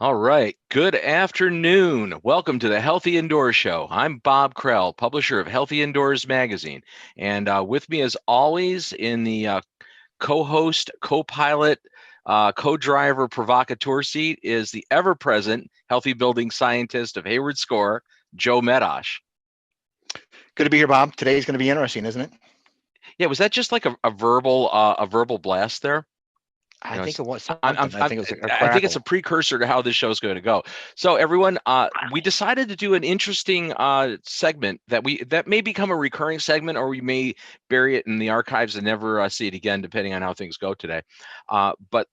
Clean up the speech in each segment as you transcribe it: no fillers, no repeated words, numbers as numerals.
All right. Good afternoon. Welcome to the Healthy Indoors Show. I'm Bob Krell, publisher of Healthy Indoors Magazine. And with me, as always, in the co host, co pilot, co driver, provocateur seat is the ever present healthy building scientist of Hayward Score, Joe Medosh. Good to be here, Bob. Today's going to be interesting, isn't it? Yeah, was that just like a verbal blast there? I You know, think it's, it was I'm, I'm, something. I I'm, think it was a I think it's crackle. a precursor to how this show is going to go. So, everyone, we decided to do an interesting segment that may become a recurring segment, or we may bury it in the archives and never see it again, depending on how things go today. But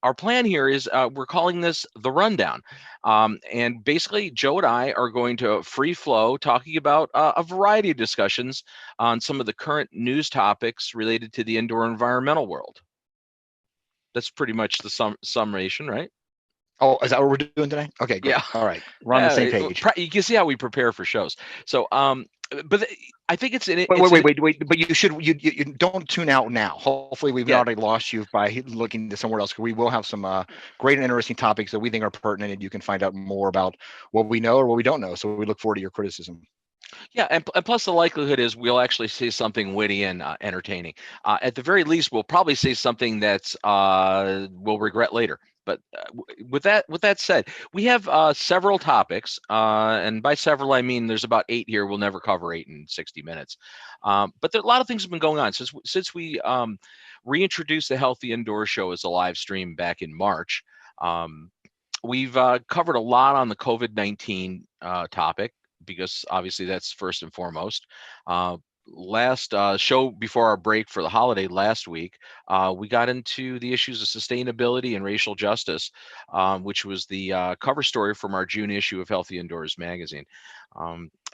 our plan here is we're calling this the rundown. And basically, Joe and I are going to free flow talking about a variety of discussions on some of the current news topics related to the indoor environmental world. That's pretty much the summation, right? Oh, is that what we're doing today? Okay, great. Yeah. All right. We're on the same page. You can see how we prepare for shows. So, but I think it's Wait, wait, it's wait, an wait, wait. But you don't tune out now. Hopefully, we've not yeah. already lost you by looking to somewhere else. We will have some great and interesting topics that we think are pertinent, and you can find out more about what we know or what we don't know. So we look forward to your criticism. Yeah, and plus the likelihood is we'll actually say something witty and entertaining. At the very least, we'll probably say something that's we'll regret later. But with that said, we have several topics, and by several I mean there's about 8 here. We'll never cover 8 in 60 minutes. But there, a lot of things have been going on since we reintroduced the Healthy Indoor Show as a live stream back in March. Um, we've covered a lot on the COVID-19 topic because obviously that's first and foremost. Last show before our break for the holiday last week, we got into the issues of sustainability and racial justice, which was the cover story from our June issue of Healthy Indoors magazine.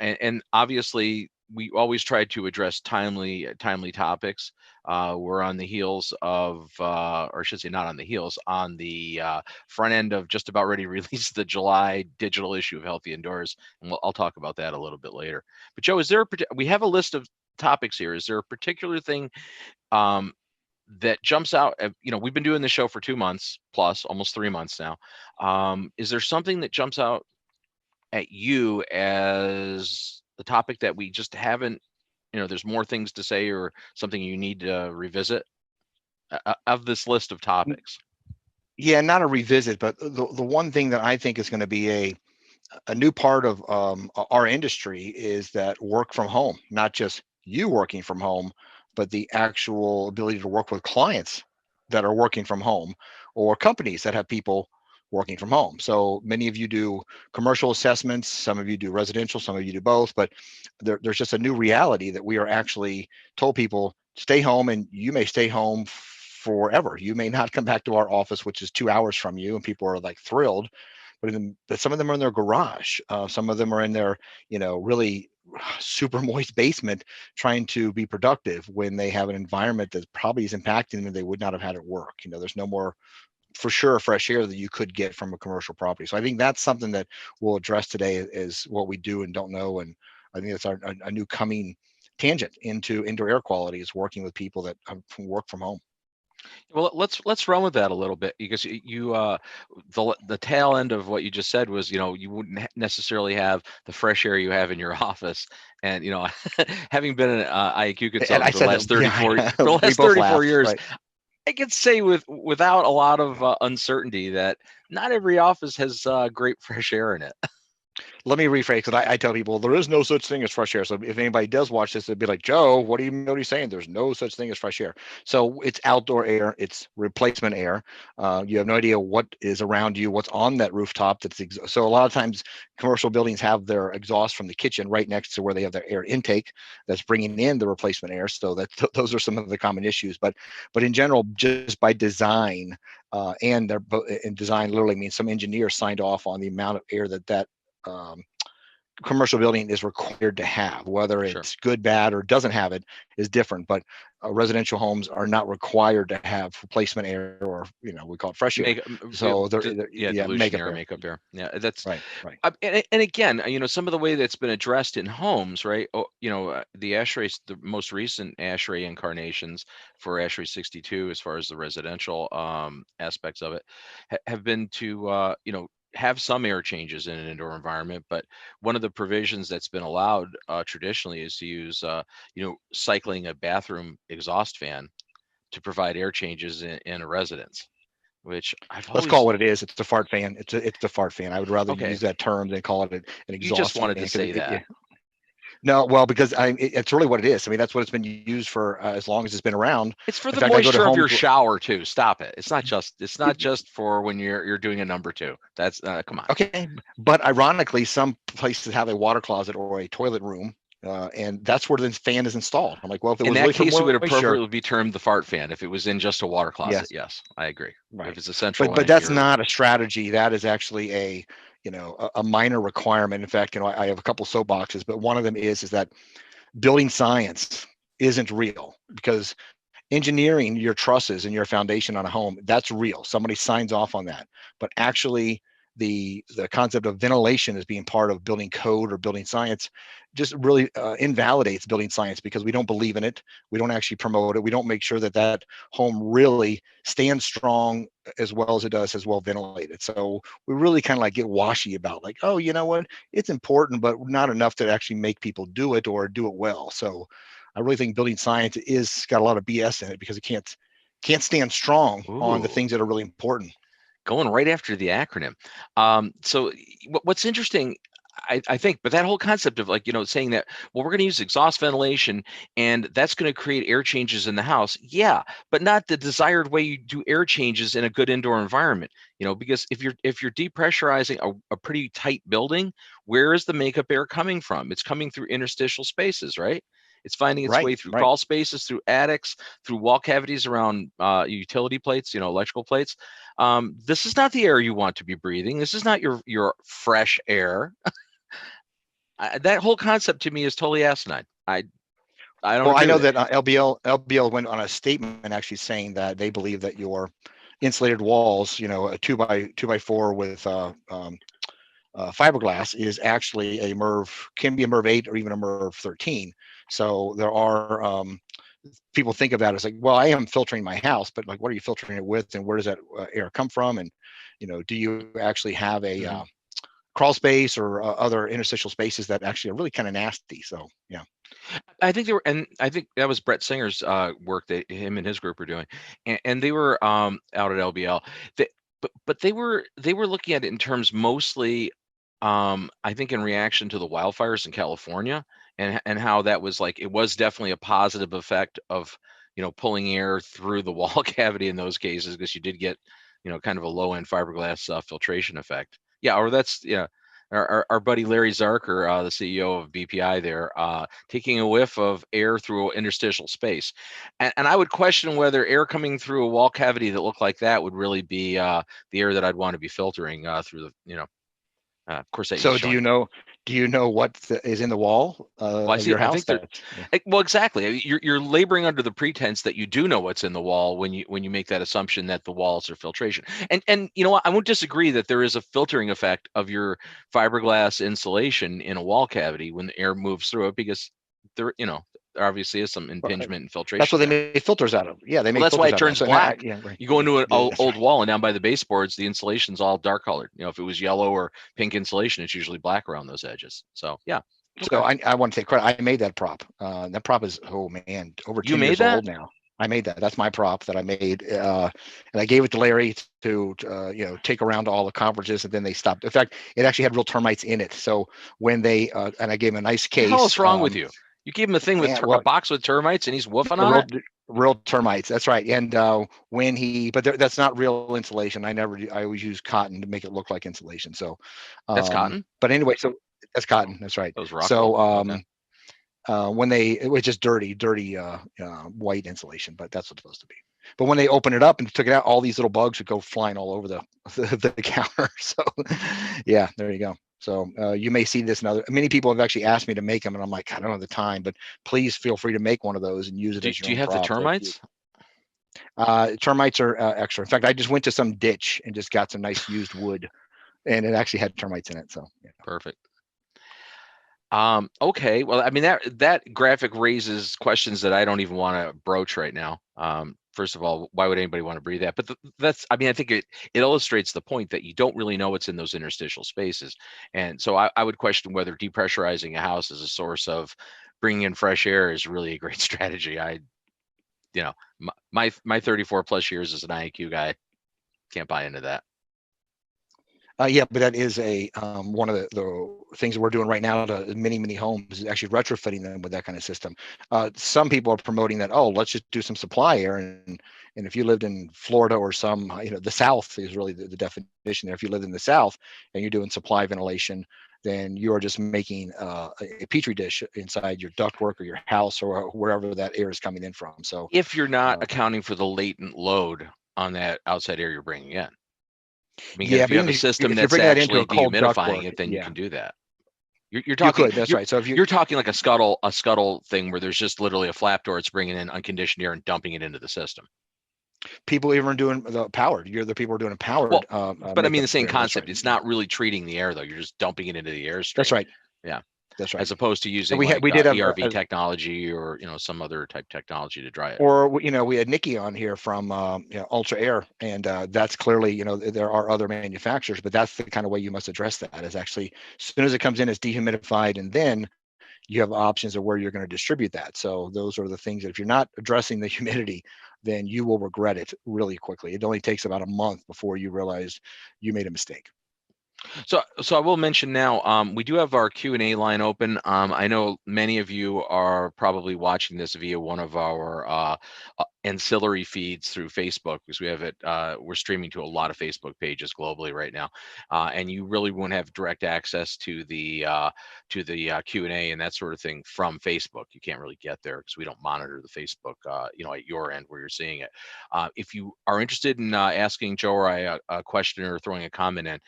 And obviously, we always try to address timely topics. We're on the heels of, or I should say, not on the heels, on the front end of just about ready to release the July digital issue of Healthy Indoors, and I'll talk about that a little bit later. But Joe, we have a list of topics here. Is there a particular thing um, that jumps out? We've been doing the show for 2 months plus, almost 3 months now. Is there something that jumps out at you as the topic that we just haven't? There's more things to say, or something you need to revisit of this list of topics. Yeah, not a revisit, but the one thing that I think is going to be a new part of our industry is that work from home, not just you working from home, but the actual ability to work with clients that are working from home or companies that have people working from home. So many of you do commercial assessments, some of you do residential, some of you do both, but there's just a new reality that we are actually told people stay home, and you may stay home forever. You may not come back to our office, which is 2 hours from you, and people are like thrilled, but some of them are in their garage. Some of them are in their, really super moist basement trying to be productive when they have an environment that probably is impacting them they would not have had at work. There's no more, for sure, fresh air that you could get from a commercial property. So I think that's something that we'll address today is what we do and don't know. And I think it's a new coming tangent into indoor air quality is working with people that work from home. Well, let's run with that a little bit because the tail end of what you just said was, you wouldn't necessarily have the fresh air you have in your office. And having been an IAQ And I consultant for the said last that, yeah, for the we last both 34 laughed, years, right? I can say without a lot of uncertainty that not every office has great fresh air in it. Let me rephrase, because I tell people there is no such thing as fresh air. So if anybody does watch this, they'd be like, Joe, what are you saying? There's no such thing as fresh air. So it's outdoor air, it's replacement air. You have no idea what is around you, what's on that rooftop. So a lot of times commercial buildings have their exhaust from the kitchen right next to where they have their air intake that's bringing in the replacement air. So those are some of the common issues. But in general, just by design, and design literally means some engineer signed off on the amount of air that um, commercial building is required to have. Whether Sure. it's good, bad, or doesn't have it is different. But residential homes are not required to have replacement air, or we call it fresh air. So Yeah, yeah, dilution makeup air, air. makeup air. Yeah, that's Right, right. and again, some of the way that's been addressed in homes, right? The ASHRAE, the most recent ASHRAE incarnations for ASHRAE 62, as far as the residential aspects of it, have been to have some air changes in an indoor environment, but one of the provisions that's been allowed traditionally is to use, cycling a bathroom exhaust fan to provide air changes in a residence, which I've Let's call it always, what it is. It's a fart fan. It's a fart fan. I would rather okay, use that term than call it an you just exhaust fan wanted to because say that. yeah. No, well, because it's really what it is. I mean, that's what it's been used for as long as it's been around. It's for In the fact, I go to moisture of your homes. shower too. Stop it. It's not just for when you're doing a number two. That's come on. Okay, but ironically, some places have a water closet or a toilet room, and that's where the fan is installed. I'm like, well, if it In was that really for case, it would moisture, appropriately be termed the fart fan. If it was in just a water closet, yes, yes, I agree. If right. it's a central one But in that's your, not a strategy. That is actually a minor requirement. In fact, I have a couple soapboxes, but one of them is that building science isn't real because engineering your trusses and your foundation on a home, that's real. Somebody signs off on that. But actually, the concept of ventilation as being part of building code or building science just really invalidates building science because we don't believe in it. We don't actually promote it. We don't make sure that that home really stands strong as well as it does, as well ventilated. So we really kind of like get washy about like, oh, you know what? It's important, but not enough to actually make people do it or do it well. So I really think building science is got a lot of BS in it because it can't stand strong on the ooh, things that are really important. going right after the acronym. So what's interesting, I think, but that whole concept of like, saying that, well, we're going to use exhaust ventilation and that's going to create air changes in the house. Yeah, but not the desired way you do air changes in a good indoor environment, because if you're depressurizing a pretty tight building, where is the makeup air coming from? It's coming through interstitial spaces, right? It's finding its Right, way through right. crawl spaces, through attics, through wall cavities around utility plates, electrical plates. This is not the air you want to be breathing. This is not your fresh air. That whole concept to me is totally asinine. I don't Well, I agree know with it. that LBL went on a statement actually saying that they believe that your insulated walls, a 2x4 with fiberglass is actually can be a MERV 8 or even a MERV 13. So there are people think of that as like, well, I am filtering my house, but like, what are you filtering it with, and where does that air come from, and do you actually have a Mhm. crawl space or other interstitial spaces that actually are really kind of nasty? So yeah. I think they were, and I think that was Brett Singer's work that him and his group were doing, and they were out at LBL. They, but they were looking at it in terms mostly, I think, in reaction to the wildfires in California, and how that was like it was definitely a positive effect of pulling air through the wall cavity in those cases because you did get kind of a low end fiberglass filtration effect. Yeah, or that's yeah. Our buddy Larry Zarker, the CEO of BPI there, taking a whiff of air through interstitial space. And I would question whether air coming through a wall cavity that looked like that would really be the air that I'd want to be filtering through of course, that he's So showing. do you know what is in the wall Well, I of see. your I house? think they're That's yeah. well, exactly. I mean, you're laboring under the pretense that you do know what's in the wall when you make that assumption that the walls are filtration. And you know what? I won't disagree that there is a filtering effect of your fiberglass insulation in a wall cavity when the air moves through it because there obviously is some Well, impingement and that's what filtration they there. make filters out of. Yeah, they Well, make that's why filters it out of that. turns So black. yeah, right. You go into an That's old right. wall and down by the baseboards, the insulation's all dark colored. If it was yellow or pink insulation, it's usually black around those edges. So yeah. So Okay. I want to take credit. I made that prop. That prop is, oh man, over You 10 made years that? old now. I made that. That's my prop that I made, and I gave it to Larry to take around to all the conferences, and then they stopped. In fact, it actually had real termites in it. So when they and I gave him a nice The hell case. is wrong with you? You gave him a thing with Man, a well, box with termites and he's woofing on real it? real termites. That's right. And when but that's not real insulation. I always use cotton to make it look like insulation. So, That's cotton? but anyway, so that's Oh, cotton. That's right. that was rock wool. So Okay. when it was just dirty white insulation, but that's what it's supposed to be. But when they opened it up and took it out, all these little bugs would go flying all over the counter. So yeah, there you go. So you may see this in other. Many people have actually asked me to make them, and I'm like, I don't have the time, but please feel free to make one of those and use it Do, as your do you own have the prop. termites? Termites are extra. In fact, I just went to some ditch and just got some nice used wood, and it actually had termites in it. So yeah. Perfect. Okay. Well, I mean that graphic raises questions that I don't even want to broach right now. first of all, why would anybody want to breathe that? But that's, I mean, I think it illustrates the point that you don't really know what's in those interstitial spaces. And so I would question whether depressurizing a house as a source of bringing in fresh air is really a great strategy. You know, my 34 plus years as an IAQ guy, can't buy into that. Yeah, but that is one of the things that we're doing right now to many homes is actually retrofitting them with that kind of system. Some people are promoting that, oh, let's just do some supply air, and if you lived in Florida or some, the South is really the definition there. If you live in the South and you're doing supply ventilation, then you are just making a petri dish inside your ductwork or your house or wherever that air is coming in from. So if you're not accounting for the latent load on that outside air you're bringing in. I mean, yeah, if you have a system that's that into actually a cold dehumidifying ductwork, it, then you yeah, can do that. You're you talking, could. That's right. So if you're talking like a scuttle thing where there's just literally a flap door, it's bringing in unconditioned air and dumping it into the system. people even doing the powered, you're the people are doing a powered. Well, but I mean the same air. That's concept. right. It's not really treating the air though. You're just dumping it into the airstream. That's right. Yeah. That's right. As opposed to using we did have ERV technology or some other type technology to dry it. Or we had Nikki on here from Ultra Air, and that's clearly there are other manufacturers, but that's the kind of way you must address that. Is actually as soon as it comes in, it's dehumidified, and then you have options of where you're going to distribute that. So those are the things that if you're not addressing the humidity, then you will regret it really quickly. It only takes about a month before you realize you made a mistake. So I will mention now, we do have our Q&A line open. I know many of you are probably watching this via one of our ancillary feeds through Facebook, because we have it, we're streaming to a lot of Facebook pages globally right now. And you really won't have direct access to the Q&A and that sort of thing from Facebook. You can't really get there because we don't monitor the Facebook, at your end where you're seeing it. If you are interested in asking Joe or I a question or throwing a comment in,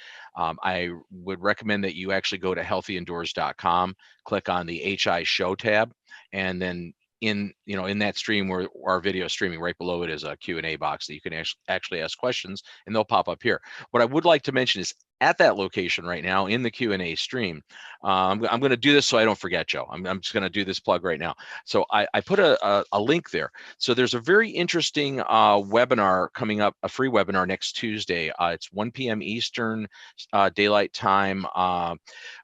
I would recommend that you actually go to healthyindoors.com, click on the HI show tab, and then in that stream where our video is streaming, right below it is a Q&A box that you can actually ask questions, and they'll pop up here. What I would like to mention is at that location right now in the Q&A stream, I'm going to do this so I don't forget, Joe. I'm just going to do this plug right now. So I put a link there. So there's a very interesting webinar coming up, a free webinar next Tuesday. It's 1 p.m. Eastern Daylight Time.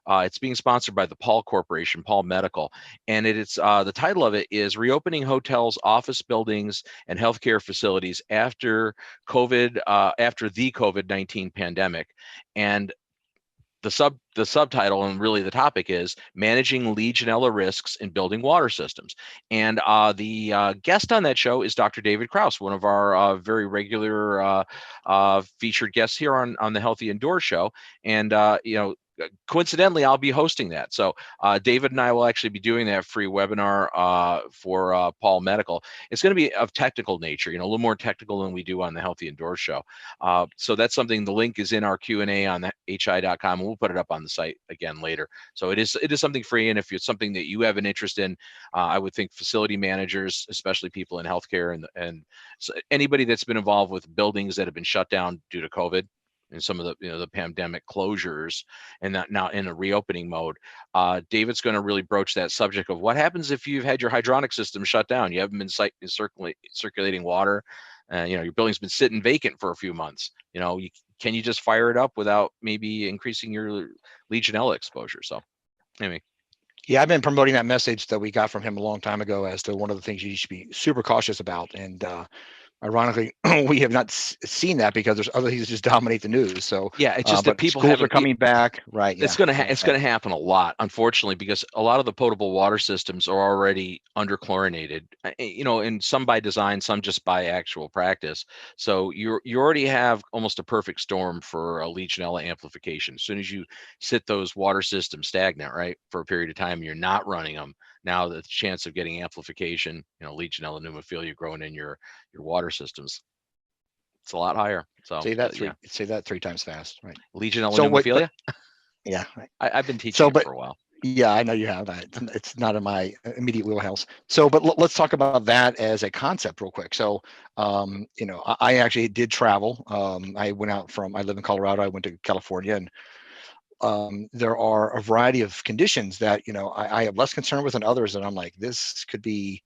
It's being sponsored by the Paul Corporation, Paul Medical, and it's the title of it is Reopening Hotels, Office Buildings, and Healthcare Facilities after COVID, after the COVID-19 pandemic. And the subtitle and really the topic is managing Legionella risks in building water systems. And the guest on that show is Dr. David Kraus, one of our very regular featured guests here on the Healthy Indoor Show. And coincidentally, I'll be hosting that. So David and I will actually be doing that free webinar for Paul Medical. It's going to be of technical nature, a little more technical than we do on the Healthy Indoor Show. So that's something, the link is in our Q&A on the hi.com, and we'll put it up on the site again later. So it is something free, and if it's something that you have an interest in, I would think facility managers, especially people in healthcare and so anybody that's been involved with buildings that have been shut down due to COVID, and some of the the pandemic closures, and that now in a reopening mode, David's going to really broach that subject of what happens if you've had your hydronic system shut down. You haven't been circulating water. Your building's been sitting vacant for a few months. Can you just fire it up without maybe increasing your Legionella exposure? So anyway. Yeah, I've been promoting that message that we got from him a long time ago as to one of the things you should be super cautious about. And ironically, we have not seen that because there's other things that just dominate the news. So yeah, it's just that people are coming back, right? It's going to happen a lot, unfortunately, because a lot of the potable water systems are already underchlorinated. And some by design, some just by actual practice. So you already have almost a perfect storm for a Legionella amplification. As soon as you sit those water systems stagnant, right, for a period of time, you're not running them. Now the chance of getting amplification, Legionella pneumophilia growing in your water systems, it's a lot higher. So say that 3 times fast, right? Legionella pneumophilia. Yeah, I've been teaching it for a while. Yeah, I know you have. It's not in my immediate wheelhouse. So, but let's talk about that as a concept real quick. So, I actually did travel. I live in Colorado. I went to California, and there are a variety of conditions that I have less concern with than others, and I'm like, this could be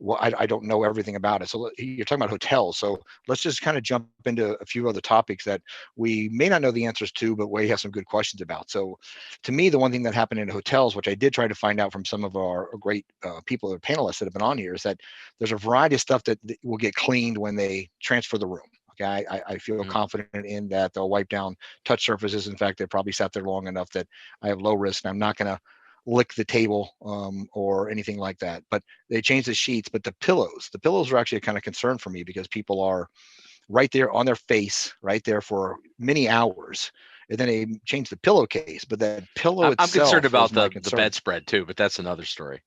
well, I don't know everything about it. So you're talking about hotels. So let's just kind of jump into a few other topics that we may not know the answers to, but we have some good questions about. So to me, the one thing that happened in hotels, which I did try to find out from some of our great people or panelists that have been on here, is that there's a variety of stuff that will get cleaned when they transfer the room. Okay, I feel Mhm. confident in that they'll wipe down touch surfaces. In fact, they probably sat there long enough that I have low risk and I'm not going to lick the table or anything like that. But they changed the sheets, but the pillows are actually a kind of concern for me because people are right there on their face, right there for many hours. And then they change the pillowcase, but that pillow I'm concerned itself is about my the concern. bedspread too, but that's another story.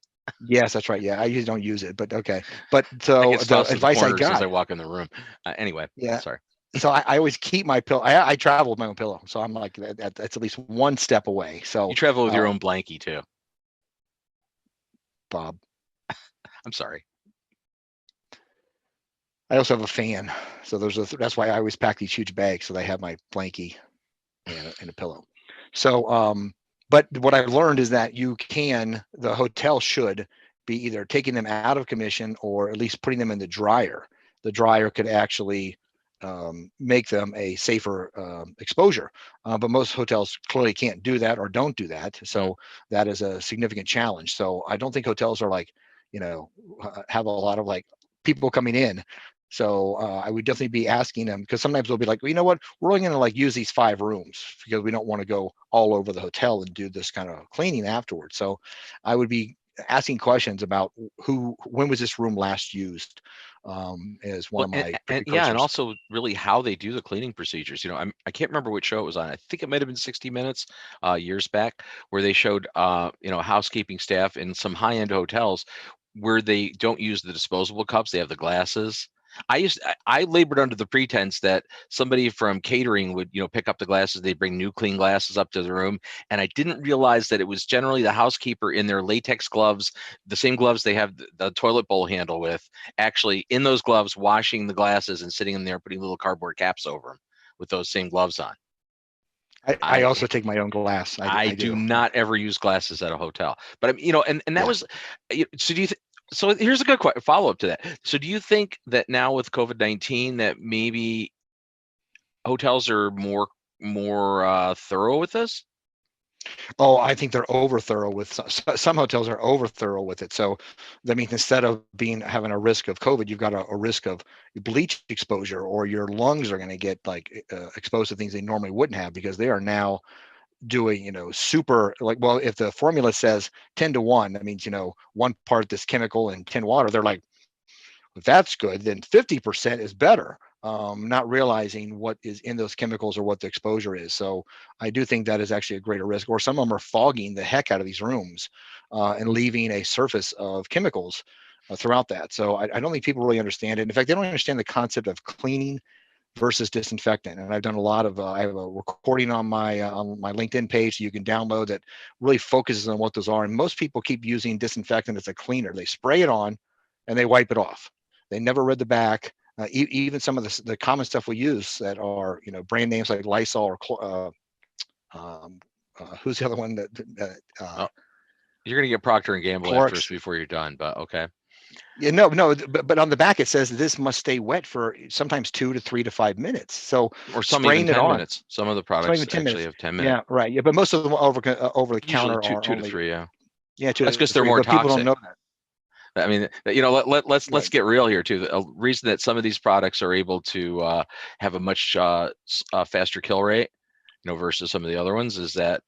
Yes, that's right. Yeah, I usually don't use it, but okay. But That so gets the tossed to the advice I corners as got, I walk in the room. Anyway, yeah. sorry. So I always keep my pillow. I travel with my own pillow, so I'm like that's at least one step away. You So, travel with your uh, own blankie too. Bob, I'm sorry. I also have a fan, so that's why I always pack these huge bags so they have my blankie and a pillow. So, but what I've learned is that the hotel should be either taking them out of commission or at least putting them in the dryer. The dryer could actually make them a safer exposure. But most hotels clearly can't do that or don't do that. Mm. So that is a significant challenge. So I don't think hotels are like, have a lot of like people coming in. So I would definitely be asking them because sometimes they'll be like, well, you know what, we're only going to like use these 5 rooms because we don't want to go all over the hotel and do this kind of cleaning afterwards. So I would be asking questions about when was this room last used, is one Well, of my and yeah, and precursors. also really how they do the cleaning procedures. I can't remember which show it was on. I think it might have been 60 Minutes years back, where they showed housekeeping staff in some high-end hotels where they don't use the disposable cups; they have the glasses. I labored under the pretense that somebody from catering would pick up the glasses. They'd bring new clean glasses up to the room, and I didn't realize that it was generally the housekeeper in their latex gloves, the same gloves they have the toilet bowl handle with, actually in those gloves washing the glasses and sitting in there putting little cardboard caps over them with those same gloves on. I I also take my own glass. I I do do. not ever use glasses at a hotel. But and that Yeah. was so do you so here's a good follow up to that. So do you think that now with COVID-19 that maybe hotels are more thorough with this? Oh, I think they're over thorough with some hotels are over thorough with it. So that means instead of having a risk of COVID, you've got a risk of bleach exposure, or your lungs are going to get like exposed to things they normally wouldn't have because they are now doing super, like, well, if the formula says 10-1, that means one part this chemical and 10 water. They're like, if that's good, then 50% is better. Not realizing what is in those chemicals or what the exposure is. So I do think that is actually a greater risk. Or some of them are fogging the heck out of these rooms and leaving a surface of chemicals throughout that. So I don't think people really understand it. In fact, they don't understand the concept of cleaning versus disinfectant. And I've done a lot of, I have a recording on my LinkedIn page you can download that really focuses on what those are. And most people keep using disinfectant as a cleaner. They spray it on and they wipe it off. They never read the back. Even some of the common stuff we use that are, brand names like Lysol or who's the other one Oh, you're gonna get Procter and Gamble after us Clorox. before you're done, but okay. Yeah, no, but on the back it says this must stay wet for sometimes 2 to 3 to 5 minutes. So Or some even spraying it 10 on, minutes. Some of the it's not products even 10 actually minutes. have 10-minute. Yeah, right. Yeah, but most of them over the Usually counter two are two to only, three, yeah. yeah, That's 2 because to they're 3. more But people don't toxic. know that. I mean, let's Right. get real here too. The reason that some of these products are able to have a much faster kill rate, versus some of the other ones, is that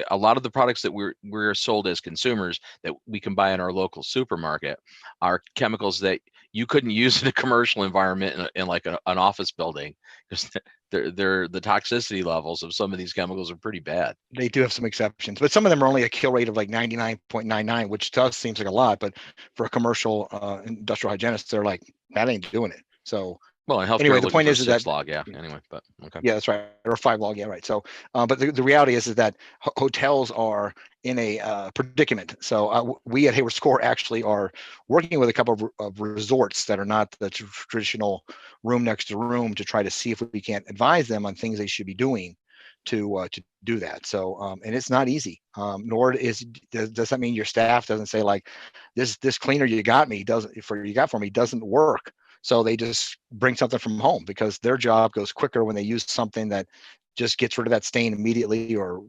a lot of the products that we're sold as consumers that we can buy in our local supermarket are chemicals that you couldn't use in a commercial environment in like an office building because the toxicity levels of some of these chemicals are pretty bad. They do have some exceptions, but some of them are only a kill rate of like 99.99, which to us seems like a lot, but for a commercial industrial hygienist, they're like, that ain't doing it. So Well, in healthcare, anyway, we're the looking point for is that, 6 log, yeah. Anyway, but okay. yeah, that's right, or 5 log, yeah, right. So, but the reality is that hotels are in a predicament. So we at Hayward Score actually are working with a couple of resorts that are not the traditional room next to room to try to see if we can't advise them on things they should be doing to do that. So and it's not easy. Nor does that mean your staff doesn't say like this cleaner you got for me doesn't work. So they just bring something from home because their job goes quicker when they use something that just gets rid of that stain immediately or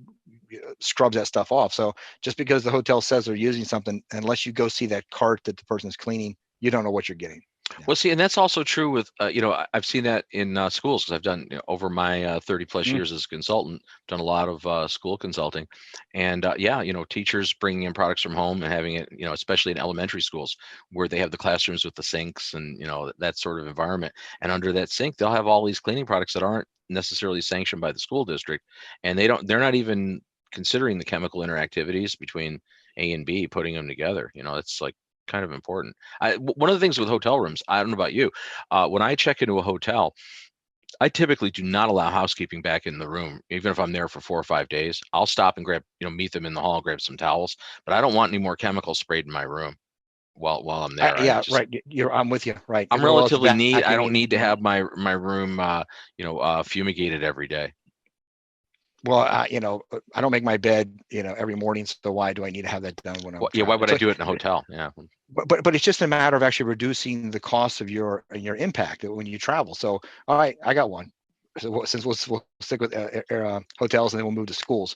scrubs that stuff off. So just because the hotel says they're using something, unless you go see that cart that the person is cleaning, you don't know what you're getting. Well, see, and that's also true with, I've seen that in schools because I've done, over my 30 plus Mm. years as a consultant, done a lot of school consulting. And yeah, teachers bringing in products from home and having it, especially in elementary schools where they have the classrooms with the sinks and, that sort of environment. And under that sink, they'll have all these cleaning products that aren't necessarily sanctioned by the school district. And they're not even considering the chemical interactivities between A and B, putting them together. It's like kind of important. One of the things with hotel rooms, I don't know about you, when I check into a hotel, I typically do not allow housekeeping back in the room, even if I'm there for 4 or 5 days. I'll stop and grab, meet them in the hall, grab some towels, but I don't want any more chemicals sprayed in my room while I'm there. Yeah, right. I'm with you. Right. I'm relatively neat. I don't need to have my room, fumigated every day. Well, I don't make my bed, every morning. So why do I need to have that done when I'm? Why would I do it in a hotel? Yeah. But it's just a matter of actually reducing the cost of your impact when you travel. So, all right, I got one. So since we'll stick with hotels and then we'll move to schools.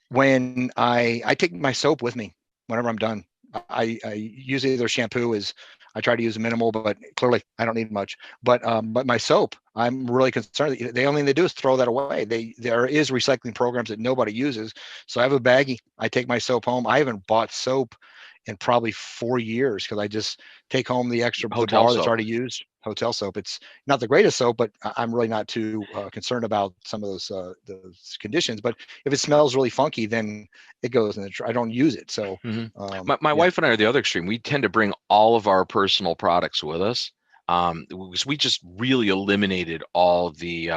When I take my soap with me whenever I'm done, I usually their shampoo is I try to use minimal, but clearly I don't need much. But my soap, I'm really concerned. The only thing they do is throw that away. There is recycling programs that nobody uses. So I have a baggie. I take my soap home. I haven't bought soap in probably 4 years because I just take home the extra Hotel bar soap. that's already used. Hotel soap. It's not the greatest soap, but I'm really not too concerned about some of those conditions. But if it smells really funky, then it goes in the I don't use it. So my wife and I are the other extreme. We tend to bring all of our personal products with us. Because we just really eliminated all the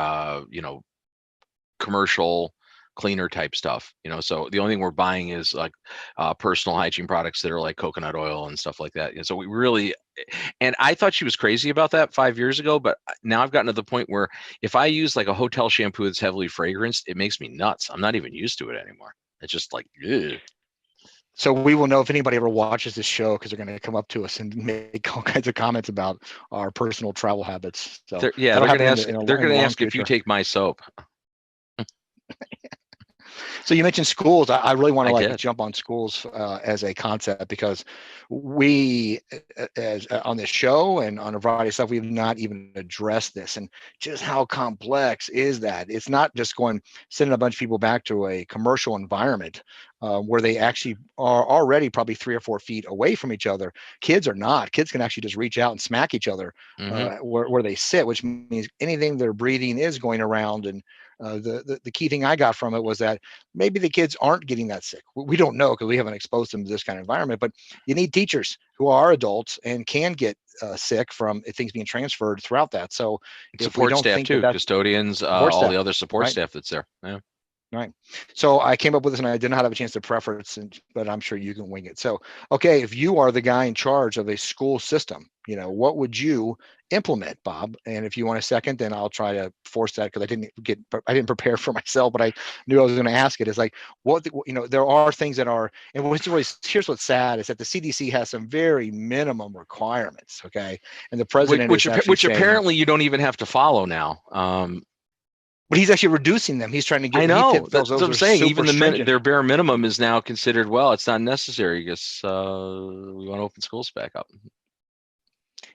commercial cleaner type stuff, so the only thing we're buying is like personal hygiene products that are like coconut oil and stuff like that. And so we really, and I thought she was crazy about that 5 years ago, but now I've gotten to the point where if I use like a hotel shampoo that's heavily fragranced, it makes me nuts. I'm not even used to it anymore. It's just like, ugh. So we will know if anybody ever watches this show because they're going to come up to us and make all kinds of comments about our personal travel habits. So they're going to ask if you take my soap. So you mentioned schools. I really want to jump on schools as a concept because we, as on this show and on a variety of stuff, we've not even addressed this and just how complex is that. It's not just sending a bunch of people back to a commercial environment where they actually are already probably 3 or 4 feet away from each other. Kids are not. Kids can actually just reach out and smack each other where they sit, which means anything they're breathing is going around. And the key thing I got from it was that maybe the kids aren't getting that sick. We don't know because we haven't exposed them to this kind of environment, but you need teachers who are adults and can get sick from things being transferred throughout that. So support staff too, custodians, all the other support staff that's there. Yeah. Right. So I came up with this and I did not have a chance to preference, but I'm sure you can wing it. So, okay, if you are the guy in charge of a school system, what would you implement, Bob? And if you want a second, then I'll try to force that because I didn't prepare for myself, but I knew I was going to ask it. Is like, there are things that are, and here's what's sad is that the CDC has some very minimum requirements. Okay. And the president, which apparently you don't even have to follow now. But he's actually reducing them. He's trying to get. I know. That's what I'm saying. Even their bare minimum is now considered. Well, it's not necessary because we want to open schools back up.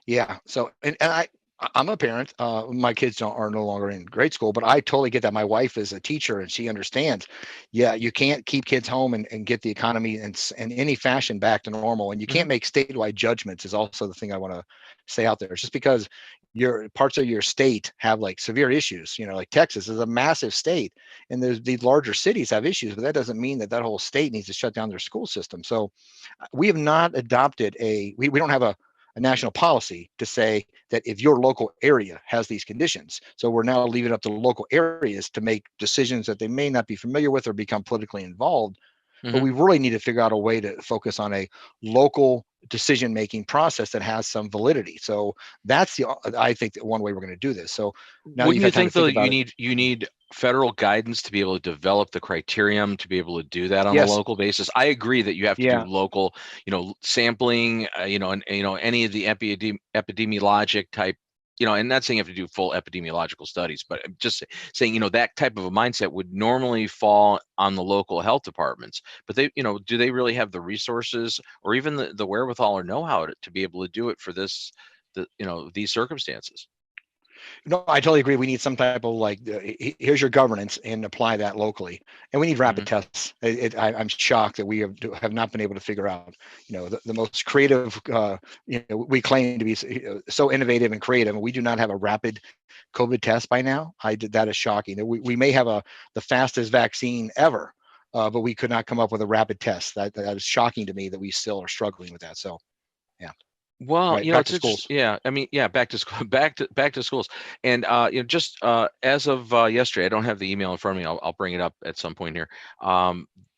Yeah. So, and I'm a parent. My kids are no longer in grade school, but I totally get that. My wife is a teacher and she understands. Yeah, you can't keep kids home and get the economy in any fashion back to normal. And you can't make statewide judgments is also the thing I want to say out there. Just because your parts of your state have like severe issues, like Texas is a massive state and these larger cities have issues, but that doesn't mean that whole state needs to shut down their school system. So we have not adopted we don't have a national policy to say that if your local area has these conditions. So we're now leaving it up to local areas to make decisions that they may not be familiar with or become politically involved. but Mhm. we really need to figure out a way to focus on a local decision-making process that has some validity. So that's I think that one way we're going to do this. So now that Wouldn't you've you had time to think though think that about it, you need federal guidance to be able to develop the criterion to be able to do that on a yes, local basis? I agree that you have to do yeah, local, sampling, and any of the epidemiologic type, and not saying you have to do full epidemiological studies, but I'm just saying, that type of a mindset would normally fall on the local health departments. But they, do they really have the resources or even the wherewithal or know-how to be able to do it for these circumstances? no, I totally agree. We need some type of like, here's your governance and apply that locally. And we need rapid Hmm. tests. I'm shocked that we have not been able to figure out, the most creative, we claim to be so innovative and creative, and we do not have a rapid COVID test by now. That is shocking. We may have the fastest vaccine ever, but we could not come up with a rapid test. That is shocking to me that we still are struggling with that. So yeah, Well, right. Back it's to schools. interesting. Yeah, I mean, yeah, back to school, back to schools, and just as of yesterday, I don't have the email in front of me. I'll bring it up at some point here.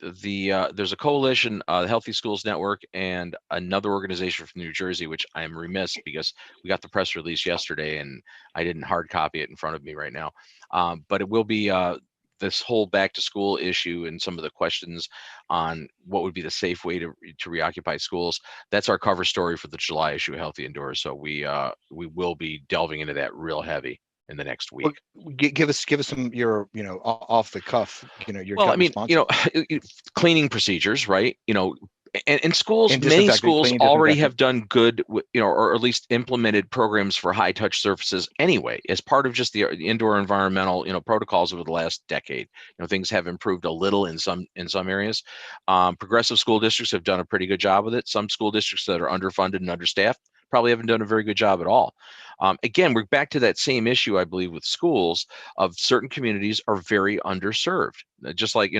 There's a coalition, the Healthy Schools Network, and another organization from New Jersey, which I am remiss because we got the press release yesterday, and I didn't hard copy it in front of me right now. But it will be this whole back to school issue and some of the questions on what would be the safe way to reoccupy schools. That's our cover story for the July issue of Healthy Indoors. So we will be delving into that real heavy in the next Well, week. give us some your off the cuff your Well, I gut mean, response to that. cleaning procedures, right? And schools, And many disinfectant, schools cleaning, already disinfectant. have done good, or at least implemented programs for high touch surfaces anyway, as part of just the indoor environmental, protocols over the last decade. Things have improved a little in some areas. Progressive school districts have done a pretty good job with it. Some school districts that are underfunded and understaffed probably haven't done a very good job at all. Again, we're back to that same issue, I believe, with schools of certain communities are very underserved. Just like,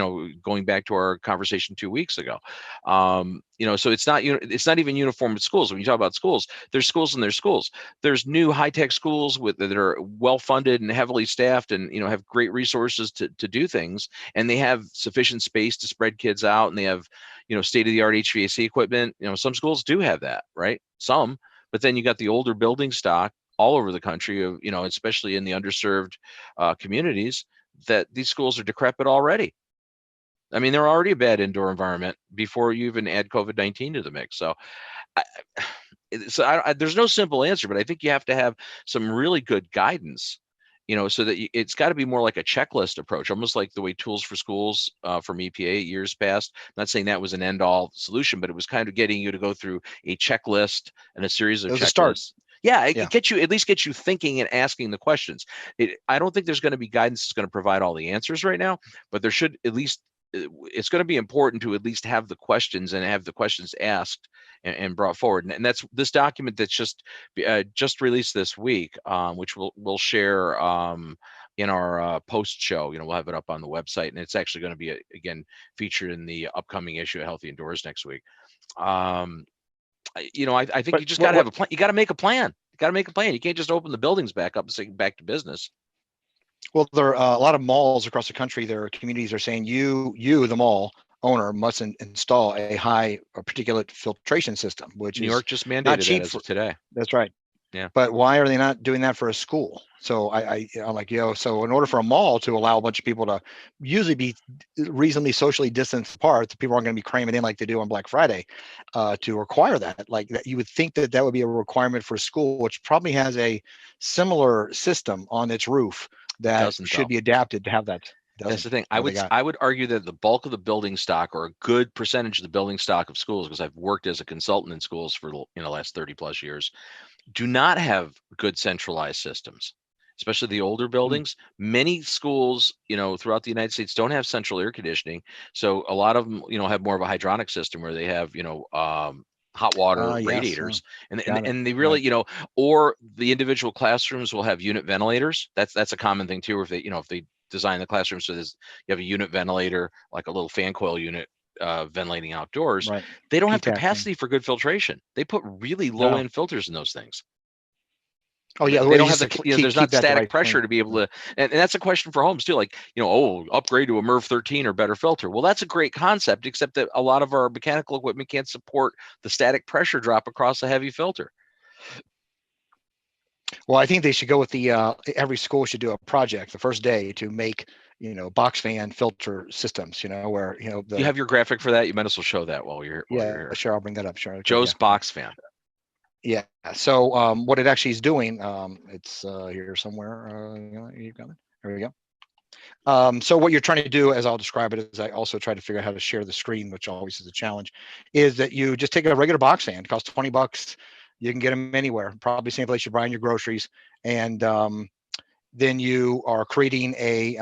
going back to our conversation 2 weeks ago. So it's not even uniform with schools. When you talk about schools, there's schools and there's schools. There's new high-tech schools that are well-funded and heavily staffed and, have great resources to do things. And they have sufficient space to spread kids out, and they have, state-of-the-art HVAC equipment. Some schools do have that, right? Some, but then you got the older building stock all over the country of, especially in the underserved communities, that these schools are decrepit already. I mean, they're already a bad indoor environment before you even add COVID-19 to the mix. So, I, there's no simple answer, but I think you have to have some really good guidance, so that it's got to be more like a checklist approach, almost like the way Tools for Schools from EPA years past. I'm not saying that was an end-all solution, but it was kind of getting you to go through a checklist and a series of It was a start. checklists. Yeah, Yeah. at least get you thinking and asking the questions. I don't think there's going to be guidance that's going to provide all the answers right now, but there should at least. It's going to be important to at least have the questions and have the questions asked and brought forward. And that's this document that's just released this week, which we'll share in our post show. We'll have it up on the website, and it's actually going to be again featured in the upcoming issue of Healthy Indoors next week. I think But you just got what to have a plan. You got to make a plan. You got to make a plan. You can't just open the buildings back up and say back to business. well, there are a lot of malls across the country. There are communities are saying you, the mall owner, must install a high particulate filtration system, which New is York just not mandated that cheap as for. of today. That's right. Yeah. But why are they not doing that for a school? So I'm like, so in order for a mall to allow a bunch of people to usually be reasonably socially distanced apart, the people aren't going to be cramming in like they do on Black Friday, to require that. Like that, you would think that would be a requirement for a school, which probably has a similar system on its roof that Doesn't should though. be adapted to have that. That's Doesn't. the thing. What they got? I would argue that the bulk of the building stock, or a good percentage of the building stock of schools, because I've worked as a consultant in schools for the last 30 plus years, do not have good centralized systems, especially the older Hmm. buildings. Many schools, throughout the United States don't have central air conditioning. So a lot of them, have more of a hydronic system where they have, hot water Yes. radiators, and Got it. and they Right. really, or the individual classrooms will have unit ventilators. That's a common thing too. Or if they design the classroom so you have a unit ventilator, like a little fan coil unit, ventilating outdoors, Right. they don't have PTAC. Yeah. capacity for good filtration. They put really low No. end filters in those things. Oh yeah, the They way don't you have just the, you know, there's keep not that the static right pressure thing. to be able to, and that's a question for homes too. Like, you know, oh, upgrade to a MERV 13 or better filter. Well, that's a great concept, except that a lot of our mechanical equipment can't support the static pressure drop across a heavy filter. Well, I think they should go with the every school should do a project the first day to make, you know, box fan filter systems, you know, where, you know, You the have your graphic for that. You might as well show that while you're yeah, here. sure, I'll bring that up. Sure. Okay, Joe's yeah. box fan. Yeah. So what it actually is doing, it's here somewhere. You got it. There we go. So what you're trying to do, as I'll describe it, is I also try to figure out how to share the screen, which always is a challenge, is that you just take a regular box fan. It costs $20. You can get them anywhere, probably same place you're buying your groceries, and then you are creating a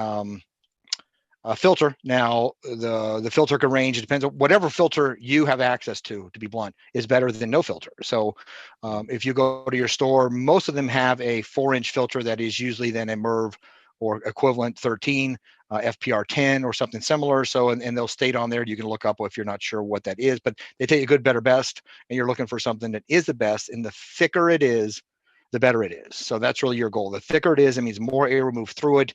filter. Now the filter can range. It depends on whatever filter you have access to be blunt, is better than no filter. So if you go to your store, most of them have a 4-inch filter that is usually then a MERV or equivalent 13, FPR 10 or something similar. So and they'll state on there. You can look up if you're not sure what that is, but they tell you good, better, best, and you're looking for something that is the best. And the thicker it is, the better it is. So that's really your goal. The thicker it is, it means more air will move through it,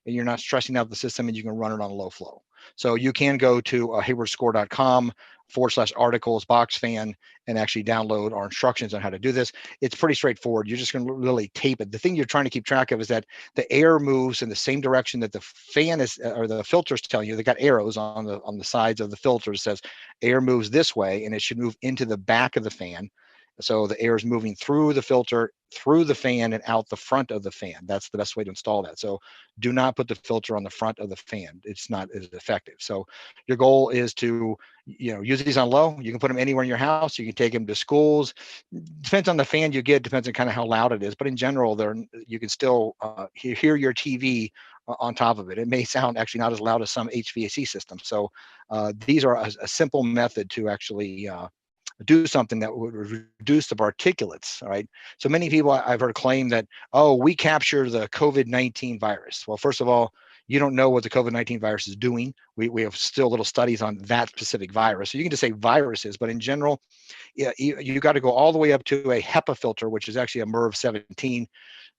and you're not stressing out the system, and you can run it on low flow. So you can go to haywardscore.com/articles box fan and actually download our instructions on how to do this. It's pretty straightforward. You're just going to really tape it. The thing you're trying to keep track of is that the air moves in the same direction that the fan is, or the filter is telling you. They got arrows on the sides of the filter that says air moves this way, and it should move into the back of the fan. So the air is moving through the filter, through the fan, and out the front of the fan. That's the best way to install that. So do not put the filter on the front of the fan. It's not as effective. So your goal is to, you know, use these on low. You can put them anywhere in your house. You can take them to schools. Depends on the fan you get. Depends on kind of how loud it is. But in general, you can still hear your TV on top of it. It may sound actually not as loud as some HVAC systems. So these are a simple method to actually do something that would reduce the particulates. All right. So many people I've heard claim that, oh, we capture the COVID-19 virus. Well, first of all, you don't know what the COVID-19 virus is doing. We have still little studies on that specific virus. So you can just say viruses, but in general, yeah, you got to go all the way up to a HEPA filter, which is actually a MERV 17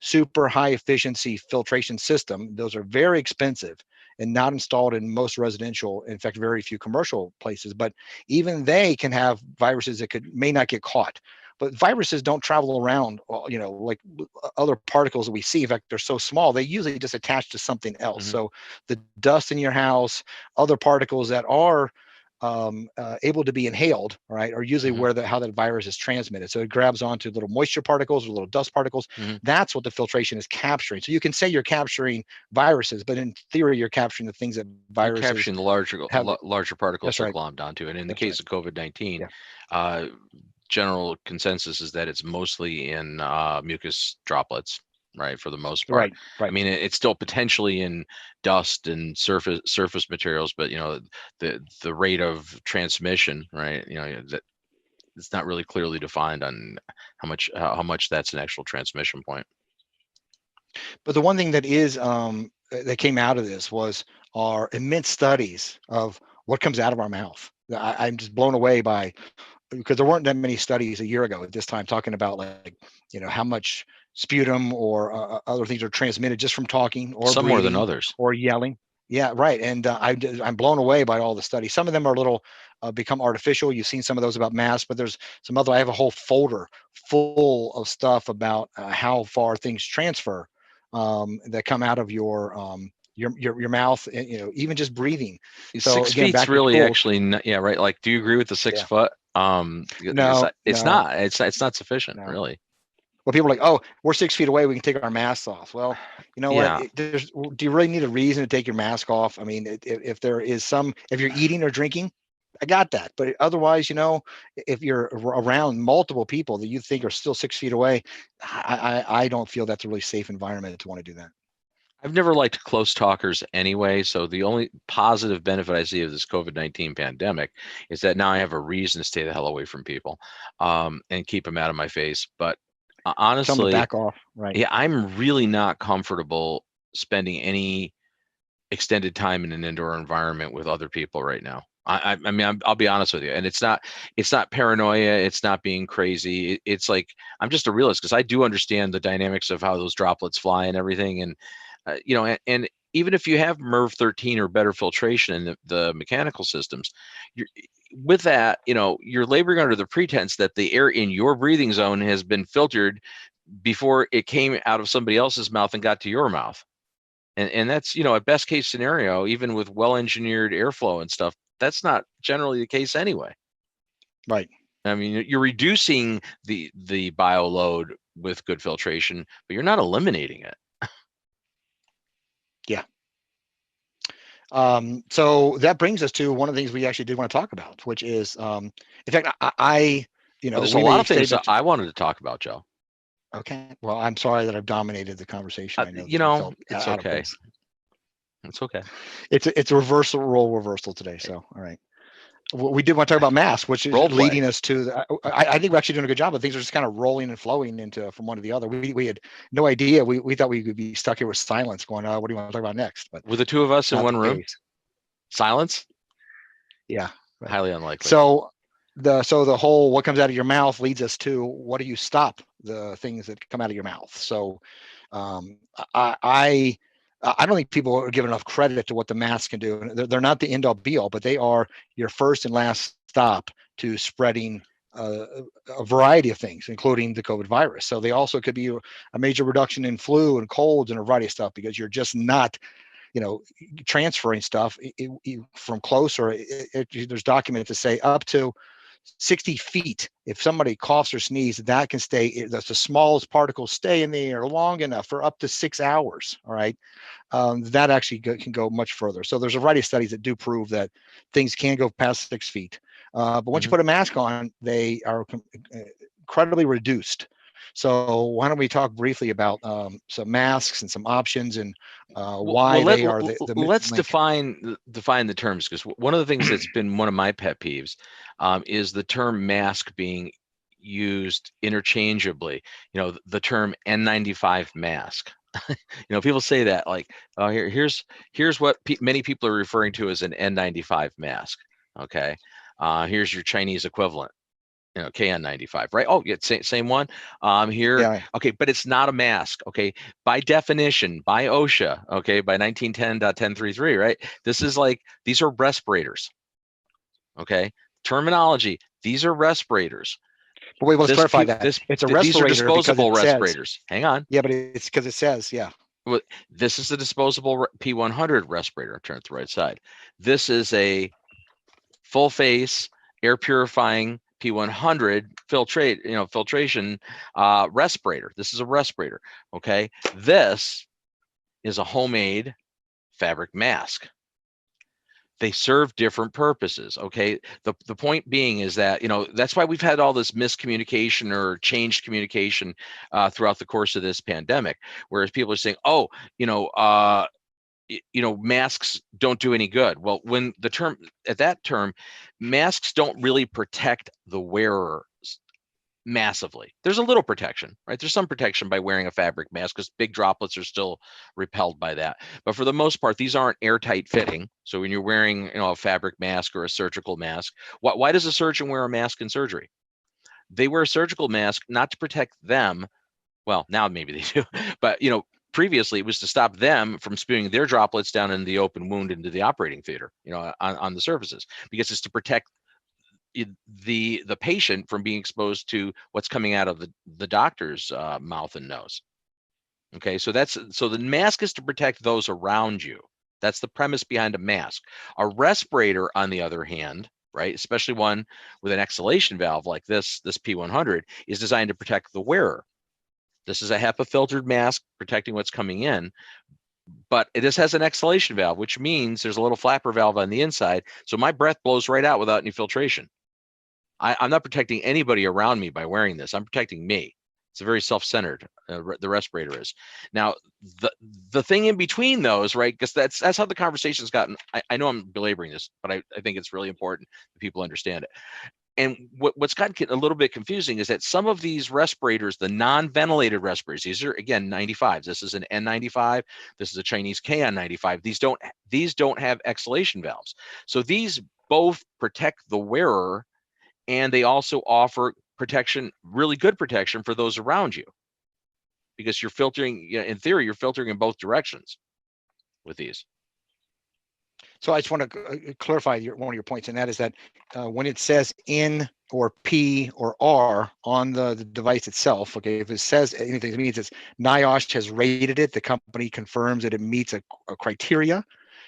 super high efficiency filtration system. Those are very expensive and not installed in most residential, in fact, very few commercial places. But even they can have viruses that may not get caught. But viruses don't travel around, you know, like other particles that we see. In fact, they're so small, they usually just attach to something else. Mm-hmm. So the dust in your house, other particles that are able to be inhaled, right, are usually Mm-hmm. where how that virus is transmitted. So it grabs onto little moisture particles or little dust particles. Mm-hmm. That's what the filtration is capturing. So you can say you're capturing viruses, but in theory, you're capturing the things that You're viruses capturing the larger particles That's they're right. glommed onto. And in the That's case right. of COVID-19, Yeah. general consensus is that it's mostly in mucus droplets, right, for the most part. Right. I Right. mean, it's still potentially in dust and surface materials, but you know, the rate of transmission, right, you know, that it's not really clearly defined on how much that's an actual transmission point. But the one thing that is that came out of this was our immense studies of what comes out of our mouth. I'm just blown away by, because there weren't that many studies a year ago at this time talking about, like, you know, how much sputum or other things are transmitted just from talking or Some more than breathing others. or yelling. Yeah, right. And I'm blown away by all the studies. Some of them are a little become artificial. You've seen some of those about masks, but there's some other. I have a whole folder full of stuff about how far things transfer that come out of your mouth, and, you know, even just breathing. So Six again, feet's back to really schools. actually yeah, right. Like, do you agree with the 6 foot? Because No, it's no, not. It's not sufficient, no. really. Well, people are like, oh, we're 6 feet away, we can take our masks off. Well, you know what? Yeah. Do you really need a reason to take your mask off? I mean, if there is if you're eating or drinking, I got that. But otherwise, you know, if you're around multiple people that you think are still 6 feet away, I don't feel that's a really safe environment to want to do that. I've never liked close talkers anyway, so the only positive benefit I see of this COVID-19 pandemic is that now I have a reason to stay the hell away from people, and keep them out of my face. But Tell them to honestly, back off. Right. yeah, I'm really not comfortable spending any extended time in an indoor environment with other people right now. I mean, I'll be honest with you, and it's not paranoia. It's not being crazy. It's like I'm just a realist because I do understand the dynamics of how those droplets fly and everything. And you know, and even if you have MERV 13 or better filtration in the mechanical systems, you're, with that, you know, you're laboring under the pretense that the air in your breathing zone has been filtered before it came out of somebody else's mouth and got to your mouth. And that's, you know, a best case scenario, even with well-engineered airflow and stuff, that's not generally the case anyway. Right. I mean, you're reducing the bio load with good filtration, but you're not eliminating it. Yeah. So that brings us to one of the things we actually did want to talk about, which is, in fact, you know, But there's a we lot may of things save that that. I wanted to talk about, Joe. Okay. Well, I'm sorry that I've dominated the conversation. I know You that I know, felt it's out of okay. place. It's okay. It's a role reversal today. So, all right. We did want to talk about masks, which is Role play. leading us to. I think we're actually doing a good job, but things are just kind of rolling and flowing into from one to the other. We had no idea. We thought we could be stuck here with silence, going, "What do you want to talk about next?" But With the two of us in not one the room, case. silence, Yeah. Right. highly unlikely. So the whole what comes out of your mouth leads us to what do you stop the things that come out of your mouth. So I don't think people are giving enough credit to what the masks can do. They're not the end all be all, but they are your first and last stop to spreading a variety of things, including the COVID virus. So they also could be a major reduction in flu and colds and a variety of stuff because you're just not, you know, transferring stuff from close, or there's documents that say up to 60 feet. If somebody coughs or sneezes, that can stay, that's the smallest particles stay in the air long enough for up to 6 hours. All right. That actually can go much further. So there's a variety of studies that do prove that things can go past 6 feet. But once you put a mask on, they are incredibly reduced. So why don't we talk briefly about some masks and some options and why they are the let's link. define the terms, because one of the things that's been one of my pet peeves is the term mask being used interchangeably. You know, the term N95 mask. You know, people say that like, oh, here's what many people are referring to as an N95 mask. Okay, here's your Chinese equivalent. You know, KN95, right? Oh, yeah, same one. Here, Yeah. okay, but it's not a mask. Okay, by definition, by OSHA, okay, by 1910.1033, right? This is like, these are respirators. Okay, terminology. These are respirators. But wait, let's clarify that. It's a respirator. These are disposable because respirators. Hang on. Yeah, but it's because it says, yeah. Well, this is a disposable P100 respirator. Turn it to the right side. This is a full face air purifying P100 filtration respirator. This is a respirator. Okay, this is a homemade fabric mask. They serve different purposes. Okay, the point being is that, you know, that's why we've had all this miscommunication or changed communication throughout the course of this pandemic, whereas people are saying, oh, masks don't do any good. Well, when that term, masks don't really protect the wearer massively. There's a little protection, right? There's some protection by wearing a fabric mask because big droplets are still repelled by that. But for the most part, these aren't airtight fitting. So when you're wearing, a fabric mask or a surgical mask, why does a surgeon wear a mask in surgery? They wear a surgical mask not to protect them. Well, now maybe they do, but previously it was to stop them from spewing their droplets down in the open wound into the operating theater, on the surfaces, because it's to protect the patient from being exposed to what's coming out of the doctor's mouth and nose. Okay, so the mask is to protect those around you. That's the premise behind a mask. A respirator, on the other hand, right, especially one with an exhalation valve like this P100, is designed to protect the wearer. This is a HEPA filtered mask protecting what's coming in, but it just has an exhalation valve, which means there's a little flapper valve on the inside. So my breath blows right out without any filtration. I'm not protecting anybody around me by wearing this. I'm protecting me. It's a very self-centered, the respirator is. Now, the thing in between those, right, because that's how the conversation's gotten. I know I'm belaboring this, but I think it's really important that people understand it. And what's gotten a little bit confusing is that some of these respirators, the non-ventilated respirators, these are, again, 95s. This is an N95. This is a Chinese KN95. These don't have exhalation valves. So these both protect the wearer and they also offer protection, really good protection for those around you, because you're filtering, in theory, you're filtering in both directions with these. So I just want to clarify one of your points, and that is that when it says N or P or R on the device itself, okay, if it says anything, it means it's NIOSH has rated it, the company confirms that it meets a criteria,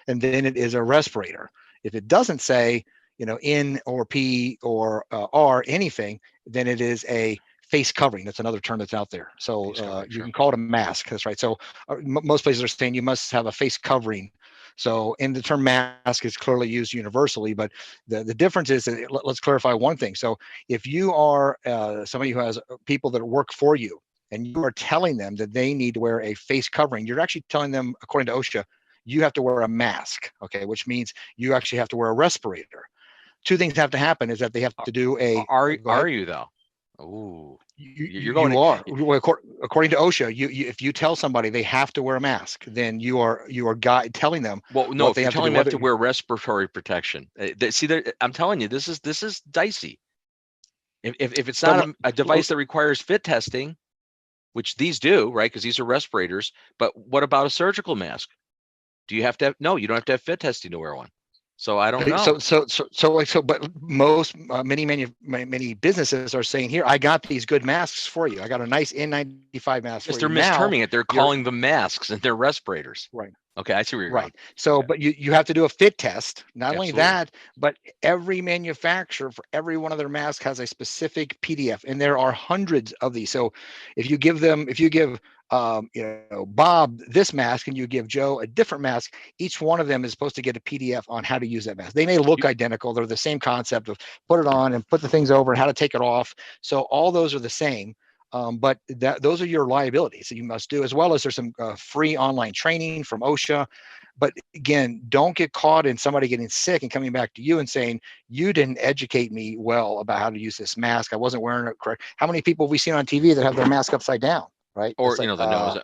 and then it is a respirator. If it doesn't say, N or P or R anything, then it is a face covering. That's another term that's out there. So you can call it a mask. That's right. So most places are saying you must have a face covering. So, and the term mask is clearly used universally, but the difference is that let's clarify one thing. So if you are somebody who has people that work for you and you are telling them that they need to wear a face covering, you're actually telling them, according to OSHA, you have to wear a mask, okay, which means you actually have to wear a respirator. Two things have to happen is that they have to do a. Are you though? Ooh. You are. According to OSHA, if you tell somebody they have to wear a mask, then you are telling them. Well, no, if you're telling them they have to wear respiratory protection, I'm telling you, this is dicey. If it's not a device that requires fit testing, which these do, right? Because these are respirators. But what about a surgical mask? Do you have to have? No, you don't have to have fit testing to wear one. So I don't know. But many businesses are saying, here, I got these good masks for you. I got a nice N95 mask. Yes, they're misterming it. They're calling them masks and they're respirators. Right. Okay, I see where you're going. So, but you have to do a fit test. Not only that, but every manufacturer for every one of their masks has a specific PDF, and there are hundreds of these. So, if you give Bob this mask and you give Joe a different mask, each one of them is supposed to get a PDF on how to use that mask. They may look identical. They're the same concept of put it on and put the things over and how to take it off. So all those are the same. But those are your liabilities that you must do, as well as there's some free online training from OSHA. But again, don't get caught in somebody getting sick and coming back to you and saying, you didn't educate me well about how to use this mask. I wasn't wearing it correct. How many people have we seen on TV that have their mask upside down? Right. Or, the nose.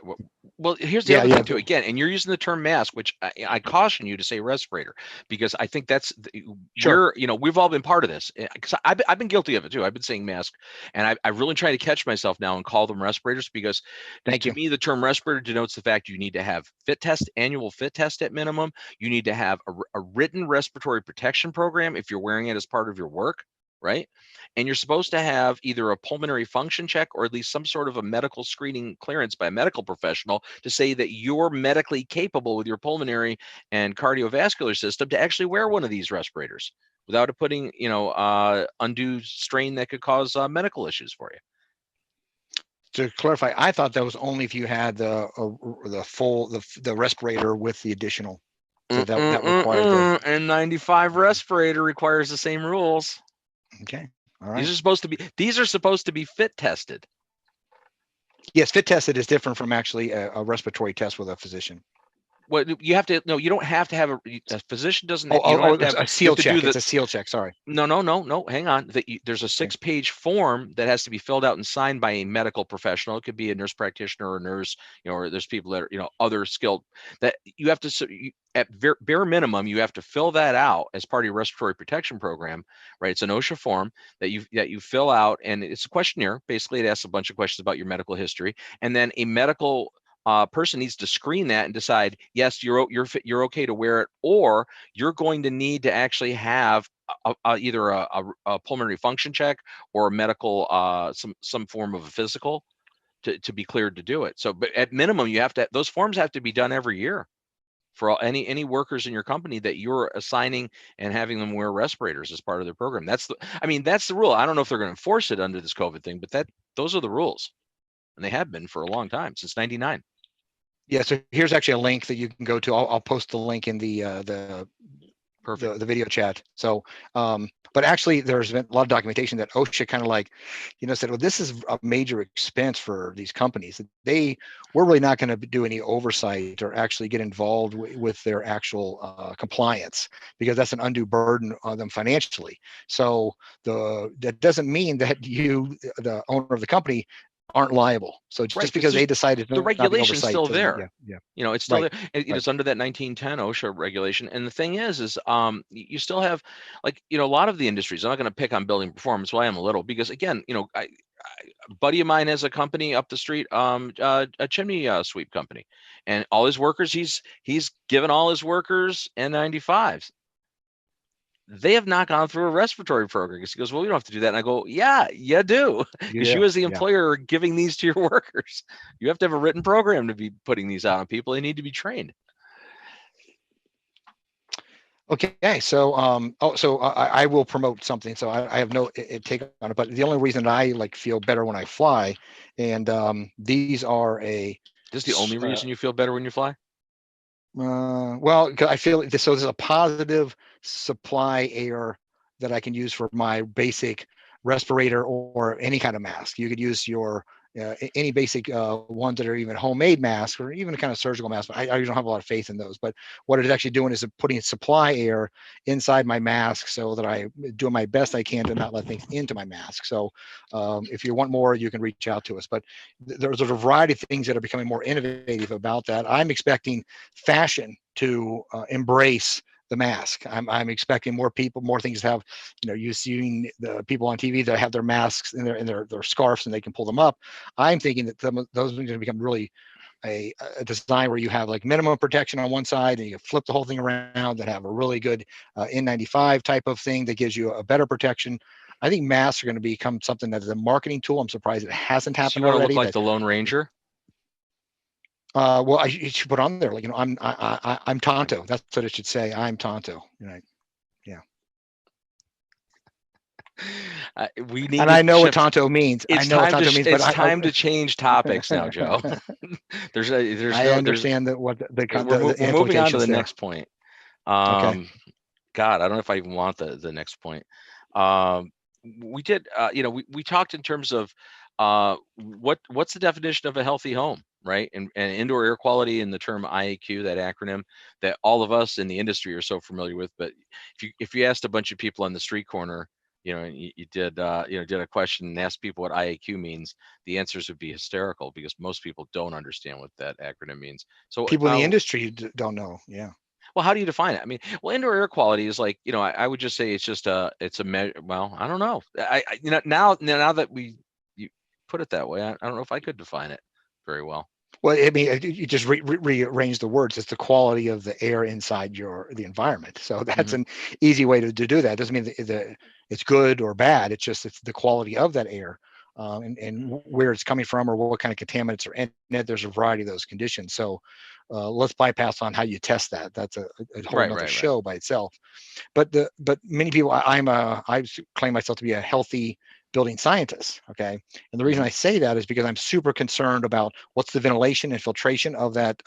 Well, here's the other thing too. Again, and you're using the term mask, which I caution you to say respirator, because I think that's we've all been part of this. Because I've been guilty of it too. I've been saying mask, and I really try to catch myself now and call them respirators, because to me the term respirator denotes the fact you need to have annual fit test at minimum. You need to have a written respiratory protection program if you're wearing it as part of your work. Right. And you're supposed to have either a pulmonary function check or at least some sort of a medical screening clearance by a medical professional to say that you're medically capable with your pulmonary and cardiovascular system to actually wear one of these respirators without it putting, undue strain that could cause medical issues for you. To clarify, I thought that was only if you had the respirator with the additional. So that required the N95 respirator requires the same rules. Okay. All right. These are supposed to be fit tested. Yes, fit tested is different from actually a respiratory test with a physician. Well, you have to. No, you don't have to have a physician doesn't. A seal check. It's a seal check. Sorry. No. Hang on. There's a 6-page form that has to be filled out and signed by a medical professional. It could be a nurse practitioner or a nurse. Or there's people that are other skilled. That you have to. At bare minimum, you have to fill that out as part of your respiratory protection program, right? It's an OSHA form that you fill out, and it's a questionnaire. Basically, it asks a bunch of questions about your medical history, and then a medical person needs to screen that and decide, yes, you're okay to wear it, or you're going to need to actually have either a pulmonary function check or a medical some form of a physical to be cleared to do it. So, but at minimum, those forms have to be done every year for any workers in your company that you're assigning and having them wear respirators as part of their program. That's the rule. I don't know if they're going to enforce it under this COVID thing, but those are the rules, and they have been for a long time, since '99. Yeah, so here's actually a link that you can go to. I'll post the link in the video chat. So, but actually, there's been a lot of documentation that OSHA kind of said, well, this is a major expense for these companies. We're really not going to do any oversight or actually get involved with their actual compliance, because that's an undue burden on them financially. So that doesn't mean that you, the owner of the company, aren't liable. So Right, just because they decided the not to regulation's oversight, still doesn't mean, there. yeah, It's still right, there. right. It's under that 1910 OSHA regulation. And the thing is you still have, like, a lot of the industries. I'm not going to pick on building performance. Well, I am a little, because again, a buddy of mine has a company up the street, a chimney sweep company, and all his workers, he's given all his workers N95s. They have not gone through a respiratory program. He goes, well, we don't have to do that. And I go, yeah, you do. Because Yeah, you as the yeah. employer are giving these to your workers. You have to have a written program to be putting these out on people. They need to be trained. Okay, so so I will promote something. So I have no take on it, but the only reason I like feel better when I fly, and these are a This is the only reason you feel better when you fly? well, 'cause I feel so there's a positive supply air that I can use for my basic respirator or any kind of mask. You could use your any basic ones that are even homemade masks or even kind of surgical masks. But I don't have a lot of faith in those. But what it's actually doing is putting supply air inside my mask so that I do my best I can to not let things into my mask. So if you want more, you can reach out to us. But there's a variety of things that are becoming more innovative about that. I'm expecting fashion to embrace the mask. I'm expecting more people, more things to have, you've seen the people on TV that have their masks in their scarves and they can pull them up. I'm thinking that those are going to become really a design where you have like minimum protection on one side and you flip the whole thing around and have a really good N95 type of thing that gives you a better protection. I think masks are going to become something that is a marketing tool. I'm surprised it hasn't So happened you want to look already. like the Lone Ranger? Well, you should put on there, like, I'm Tonto. That's what it should say. I'm Tonto. Yeah. We need And to I know what shift. Tonto means. I It's know what time to Tonto means, but it's time to change topics now, Joe. I understand that what we're the moving on to implications the there. next point. Okay. God, I don't know if I even want the next point. We did, we talked in terms of what's the definition of a healthy home, right? And indoor air quality, and the term IAQ, that acronym that all of us in the industry are so familiar with. But if you asked a bunch of people on the street corner, and you did did a question and asked people what IAQ means, the answers would be hysterical because most people don't understand what that acronym means. So People in the industry don't know. Yeah. well, how do you define it? I mean, well, indoor air quality is like, I would just say it's a measure. Well, I don't know. Now that you put it that way, I don't know if I could define it very well. Well, I mean, you just rearrange the words. It's the quality of the air inside the environment. So that's Mhm. an easy way to do that. It doesn't mean it's good or bad. It's the quality of that air, and where it's coming from or what kind of contaminants are in it. There's a variety of those conditions. So let's bypass on how you test that. That's a whole Right, nother right, right. show by itself. But many people, I claim myself to be a healthy building scientist. Okay, and the reason Mhm. I say that is because I'm super concerned about what's the ventilation and filtration of that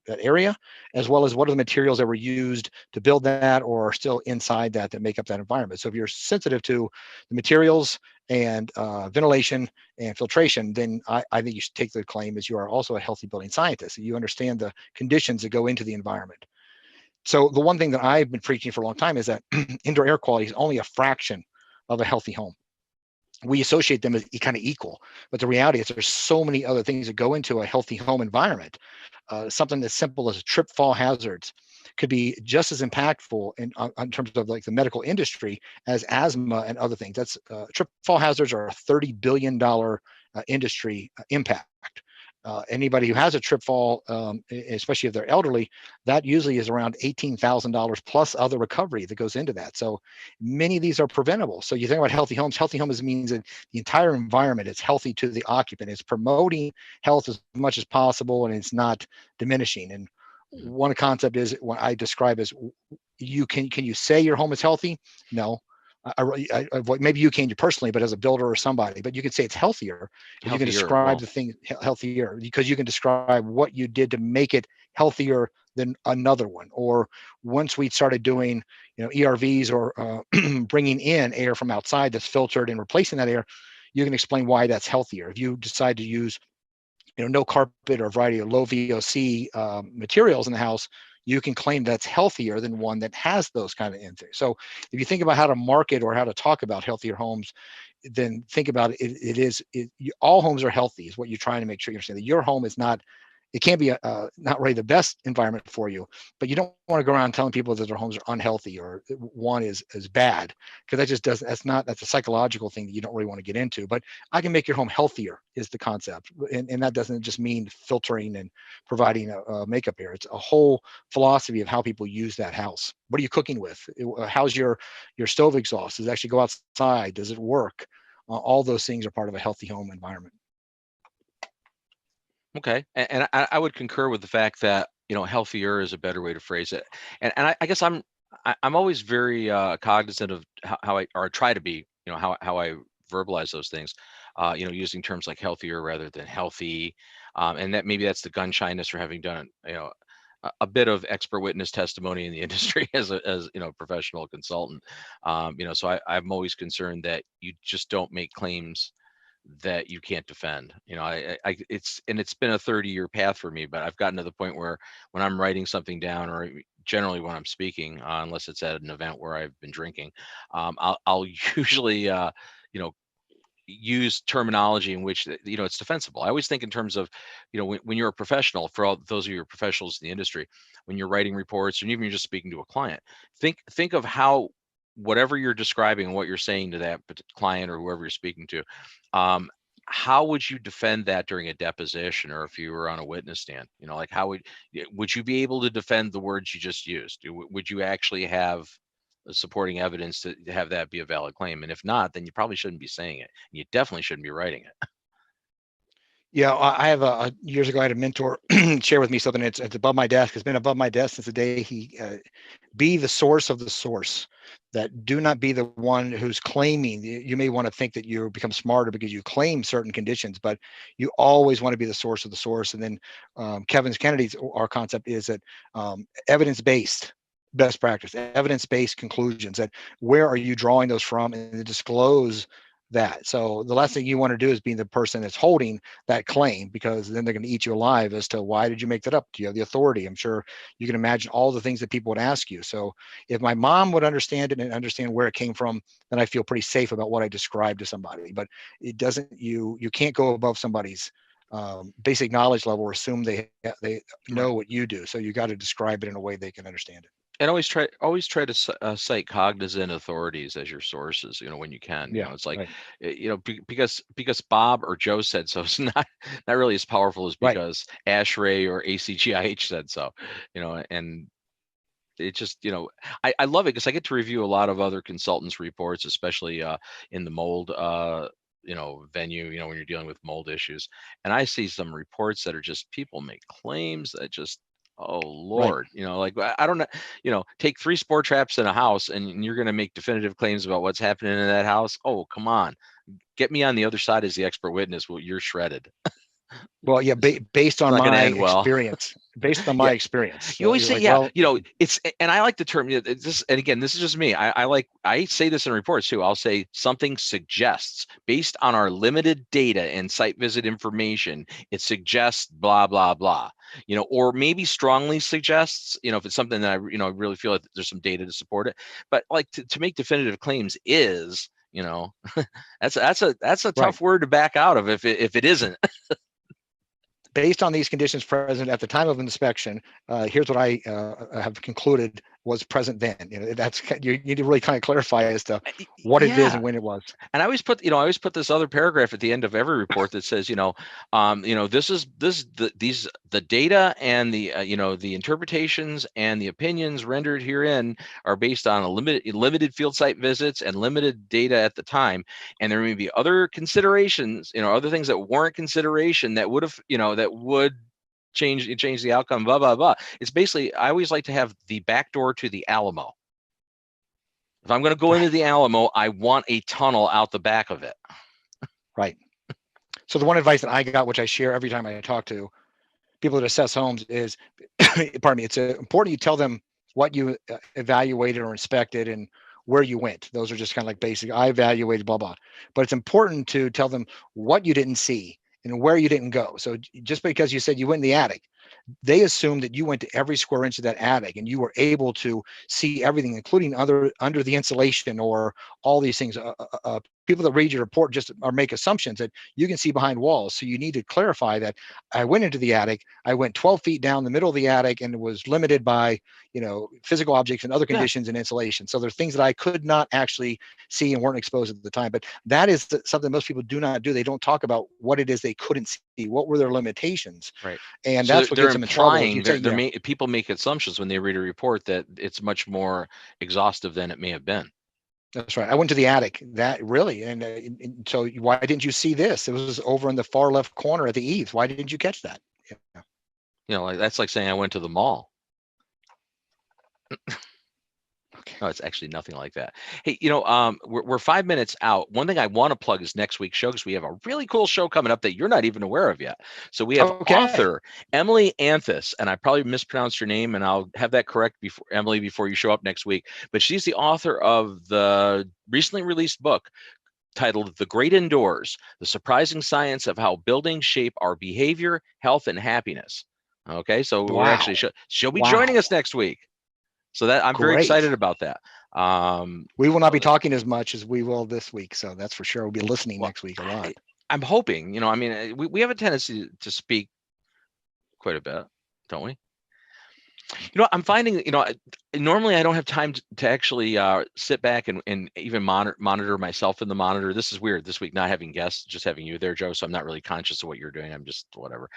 area, as well as what are the materials that were used to build that or are still inside that make up that environment. So if you're sensitive to the materials and ventilation and filtration, then I think you should take the claim as you are also a healthy building scientist. You understand the conditions that go into the environment. So the one thing that I've been preaching for a long time is that indoor air quality is only a fraction of a healthy home. We associate them as kind of equal, but the reality is there's so many other things that go into a healthy home environment. Something as simple as trip fall hazards could be just as impactful in terms of like the medical industry as asthma and other things. That's trip fall hazards are a $30 billion industry impact. Anybody who has a trip fall, especially if they're elderly, that usually is around $18,000 plus other recovery that goes into that. So many of these are preventable. So you think about healthy homes. Healthy homes means that the entire environment is healthy to the occupant. It's promoting health as much as possible, and it's not diminishing. And Mhm. one concept is what I describe as can you say your home is healthy? No. Maybe you can personally, but as a builder or somebody, but you can say it's healthier if you can Healthier. describe Well, the thing healthier because you can describe what you did to make it healthier than another one. Or once we started doing, ERVs or bringing in air from outside that's filtered and replacing that air, you can explain why that's healthier. If you decide to use no carpet or a variety of low VOC materials in the house, you can claim that's healthier than one that has those kind of things. So if you think about how to market or how to talk about healthier homes, then think about it. All homes are healthy is what you're trying to make sure you understand, that your home is not, it can't be not really the best environment for you, but you don't want to go around telling people that their homes are unhealthy or one is bad, because that just doesn't, that's a psychological thing that you don't really want to get into. But I can make your home healthier is the concept. And that doesn't just mean filtering and providing a makeup air. It's a whole philosophy of how people use that house. What are you cooking with? How's your stove exhaust? Does it actually go outside? Does it work? All those things are part of a healthy home environment. Okay, and I would concur with the fact that, you know, healthier is a better way to phrase it. And I guess I'm always very cognizant of how I try to be, you know, how I verbalize those things, you know, using terms like healthier rather than healthy, and that maybe that's the gun shyness for having done, you know, a bit of expert witness testimony in the industry as you know, professional consultant. You know, so I'm always concerned that you just don't make claims that you can't defend. You know, it's been a 30-year path for me, but I've gotten to the point where when I'm writing something down, or generally when I'm speaking, unless it's at an event where I've been drinking, I'll usually, you know, use terminology in which, you know, it's defensible. I always think in terms of, you know, when you're a professional, for all those of you who are professionals in the industry, when you're writing reports, and even you're just speaking to a client, think of how whatever you're describing, what you're saying to that client or whoever you're speaking to, how would you defend that during a deposition, or if you were on a witness stand? You know, like how would you be able to defend the words you just used? Would you actually have supporting evidence to have that be a valid claim? And if not, then you probably shouldn't be saying it. And you definitely shouldn't be writing it. Yeah, I have years ago I had a mentor share with me something that's above my desk. It's been above my desk since the day he be the source of the source. That do not be the one who's claiming. You may want to think that you become smarter because you claim certain conditions, but you always want to be the source of the source. And then Kennedy's our concept is that evidence-based best practice, evidence-based conclusions. That where are you drawing those from, and disclose that. So the last thing you want to do is be the person that's holding that claim, because then they're going to eat you alive as to why did you make that up? Do you have the authority? I'm sure you can imagine all the things that people would ask you. So if my mom would understand it and understand where it came from, then I feel pretty safe about what I described to somebody. But it doesn't, you can't go above somebody's basic knowledge level or assume they know Right. what you do. So you got to describe it in a way they can understand it. And always try to cite cognizant authorities as your sources, you know, when you can. You Yeah, know, it's like, right, you know, because Bob or Joe said so, it's not really as powerful as right. because ASHRAE or ACGIH said so. You know, and it just, you know, I love it because I get to review a lot of other consultants' reports, especially in the mold you know, venue, you know, when you're dealing with mold issues. And I see some reports that are just, people make claims that just, oh Right. Lord, you know, like I don't know, you know, take 3 spore traps in a house and you're going to make definitive claims about what's happening in that house. Oh, come on. Get me on the other side as the expert witness. Well, you're shredded. Well, yeah, This is based it's on not going to my end well. experience, based on Yeah. my experience. You So always you're say, like, yeah, well, you know, and I like the term, you know, this, and again, this is just me. I say this in reports too. I'll say something suggests, based on our limited data and site visit information, it suggests blah, blah, blah, you know, or maybe strongly suggests, you know, if it's something that you know, really feel like there's some data to support it. But like to make definitive claims is, you know, that's a right. tough word to back out of if it isn't. Based on these conditions present at the time of inspection, here's what I have concluded was present then. You know, that's, you need to really kind of clarify as to what it is Yeah. and when it was. And I always put this other paragraph at the end of every report that says, you know, the data and the you know, the interpretations and the opinions rendered herein are based on a limited field site visits and limited data at the time, and there may be other considerations, you know, other things that warrant consideration that would have, you know, that would change the outcome. Blah blah blah. It's basically, I always like to have the back door to the Alamo. If I'm going to go into Right. the Alamo, I want a tunnel out the back of it. Right. So the one advice that I got, which I share every time I talk to people that assess homes, is, pardon me, it's important you tell them what you evaluated or inspected and where you went. Those are just kind of like basic. I evaluated blah blah, but it's important to tell them what you didn't see and where you didn't go. So just because you said you went in the attic, they assume that you went to every square inch of that attic and you were able to see everything, including under the insulation or all these things, people that read your report just or make assumptions that you can see behind walls. So you need to clarify that I went into the attic, I went 12 feet down the middle of the attic and was limited by, physical objects and other Yeah. conditions and insulation. So there's things that I could not actually see and weren't exposed at the time. But that is something most people do not do. They don't talk about what it is they couldn't see, what were their limitations. Right. And So that's what they're gets them in trouble. Is implying you say, people make assumptions when they read a report that it's much more exhaustive than it may have been. that's right. I went to the attic. That really, and so why didn't you see this? It was over in the far left corner at the eaves. Why didn't you catch that? Yeah. Like that's like saying I went to the mall. Okay. No, it's actually nothing like that. Hey, we're 5 minutes out. One thing I want to plug is next week's show, because we have a really cool show coming up that you're not even aware of yet. So we have author Emily Anthus, and I probably mispronounced your name, and I'll have that correct before you show up next week. But she's the author of the recently released book titled The Great Indoors: The Surprising Science of How Buildings Shape Our Behavior, Health, and Happiness. Okay, so we're actually she'll be joining us next week. So that I'm very excited about that. We will not be talking as much as we will this week, so that's for sure. We'll be listening next week a lot. I'm hoping. We have a tendency to speak quite a bit, don't we? I'm finding, normally I don't have time to actually sit back and even monitor myself in the monitor. This is weird this week, not having guests, just having you there, Joe. So I'm not really conscious of what you're doing. I'm just whatever.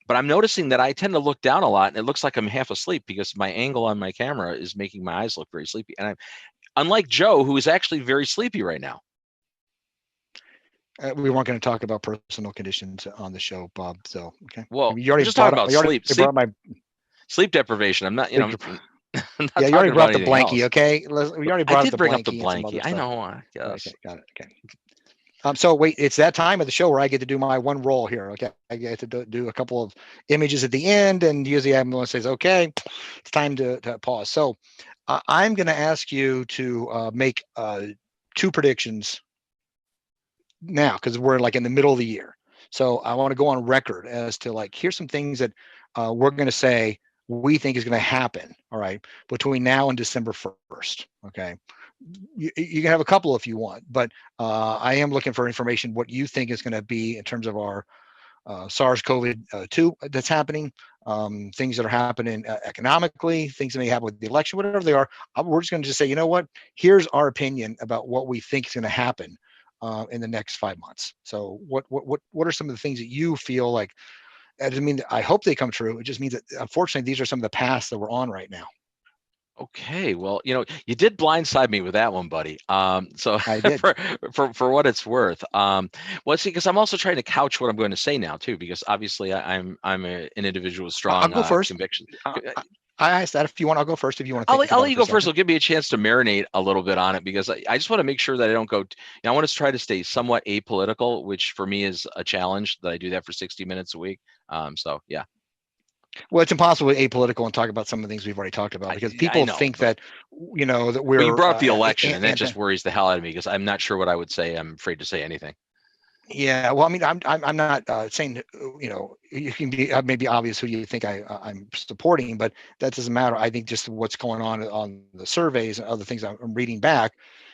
But I'm noticing that I tend to look down a lot, and it looks like I'm half asleep because my angle on my camera is making my eyes look very sleepy. And I'm unlike Joe, who is actually very sleepy right now. We weren't going to talk about personal conditions on the show, Bob. So, okay. Well, you already just talking about sleep deprivation. I'm not, I'm not you already brought the blankie, okay? We already brought up the blankie. I know. I guess. Okay, got it. Okay. So wait, it's that time of the show where I get to do my one role here. Okay, I get to do a couple of images at the end, and usually everyone says, "Okay, it's time to pause." So I'm going to ask you to make 2 predictions now, because we're like in the middle of the year. So I want to go on record as to here's some things that we're going to say we think is going to happen, all right, between now and December 1st, okay? You can have a couple if you want, but I am looking for information, what you think is going to be in terms of our SARS-CoV-2 that's happening, things that are happening economically, things that may happen with the election, whatever they are. We're just going to say, you know what, here's our opinion about what we think is going to happen in the next 5 months. So what are some of the things that you feel like? It doesn't mean that I hope they come true. It just means that, unfortunately, these are some of the paths that we're on right now. Okay, well, you did blindside me with that one, buddy. So I did. for what it's worth. Well, see, because I'm also trying to couch what I'm going to say now too, because obviously I'm an individual with strong I'll go first. conviction. I asked that. If you want, I'll go first. If you want to, I'll let you go first. It'll give me a chance to marinate a little bit on it, because I just want to make sure that I don't go. I want to try to stay somewhat apolitical, which for me is a challenge. That I do that for 60 minutes a week. So yeah. Well, it's impossible to be apolitical and talk about some of the things we've already talked about, because people think that that we're. Well, you brought up the election, and that just worries the hell out of me, because I'm not sure what I would say. I'm afraid to say anything. Yeah, well, I mean, I'm not saying you can be maybe obvious who you think I'm supporting, but that doesn't matter. I think just what's going on the surveys and other things I'm reading back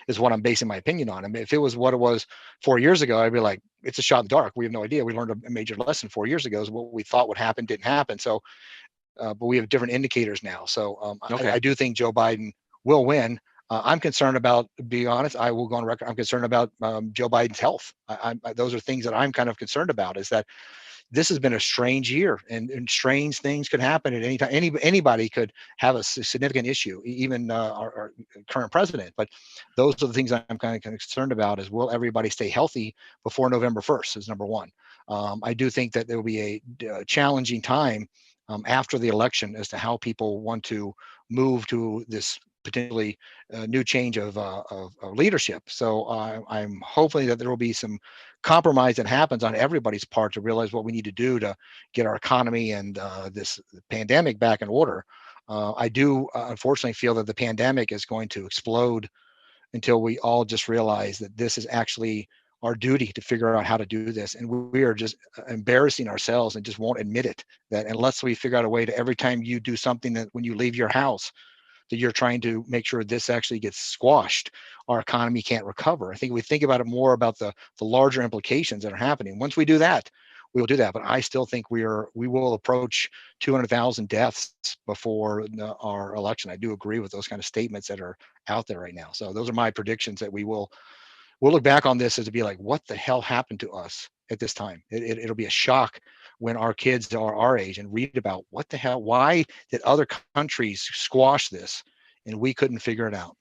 is what I'm basing my opinion on. I mean, if it was what it was 4 years ago, I'd be like, it's a shot in the dark. We have no idea. We learned a major lesson 4 years ago. Is what we thought would happen didn't happen. So, but we have different indicators now. So I do think Joe Biden will win. I'm concerned about, to be honest, I will go on record, I'm concerned about Joe Biden's health. Those are things that I'm kind of concerned about, is that this has been a strange year, and strange things could happen at any time. Anybody could have a significant issue, even our current president. But those are the things I'm kind of concerned about, is will everybody stay healthy before November 1st is number one. I do think that there will be a challenging time after the election as to how people want to move to this potentially new change of leadership. So I'm hopefully that there will be some compromise that happens on everybody's part to realize what we need to do to get our economy and this pandemic back in order. I do unfortunately feel that the pandemic is going to explode until we all just realize that this is actually our duty to figure out how to do this. And we are just embarrassing ourselves and just won't admit it, that unless we figure out a way to, every time you do something, that when you leave your house, that you're trying to make sure this actually gets squashed, our economy can't recover. I think we think about it more about the larger implications that are happening. Once we do that, we will do that. But I still think we will approach 200,000 deaths before our election. I do agree with those kind of statements that are out there right now. So those are my predictions that we'll look back on this as to be like, what the hell happened to us at this time? It'll be a shock when our kids are our age and read about what the hell, why did other countries squash this and we couldn't figure it out?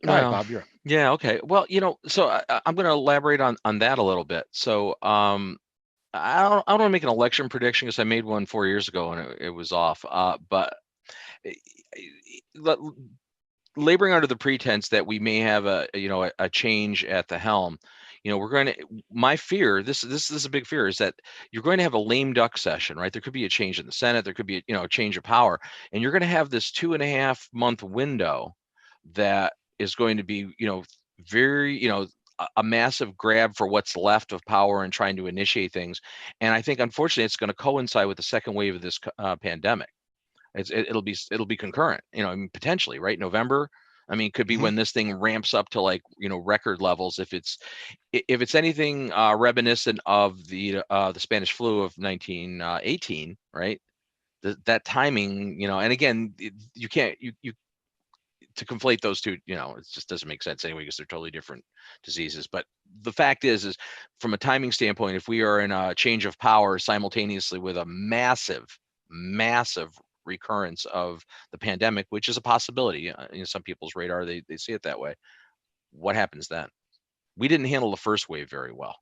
All right, Well, Bob, you're up. yeah, okay. Well, so I'm going to elaborate on that a little bit. So, I don't want to make an election prediction because I made one 4 years ago and it was off. But eh, eh, laboring under the pretense that we may have a change at the helm, we're going to. My fear, this is a big fear, is that you're going to have a lame duck session, right? There could be a change in the Senate, there could be a change of power, and you're going to have this 2.5 month window that is going to be very a massive grab for what's left of power and trying to initiate things. And I think unfortunately it's going to coincide with the second wave of this pandemic. It'll be concurrent, I mean, potentially, right? November, I mean, could be Mhm. when this thing ramps up to like, record levels. If it's anything reminiscent of the Spanish flu of 1918, right? That timing, and again, you can't you to conflate those two, it just doesn't make sense anyway because they're totally different diseases. But the fact is from a timing standpoint, if we are in a change of power simultaneously with a massive recurrence of the pandemic, which is a possibility, some people's radar, they see it that way. What happens then? We didn't handle the first wave very well,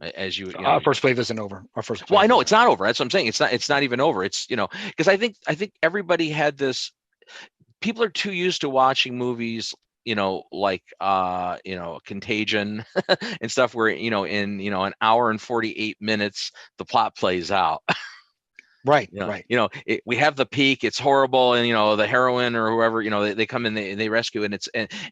as Our first wave isn't over. Our first well, I wave know isn't it's not over. over. That's what I'm saying. It's not even over. It's because I think everybody had this. People are too used to watching movies, like Contagion and stuff where in an hour and 48 minutes the plot plays out. Right, right. We have the peak, it's horrible, and the heroine or whoever, they come in, they rescue, and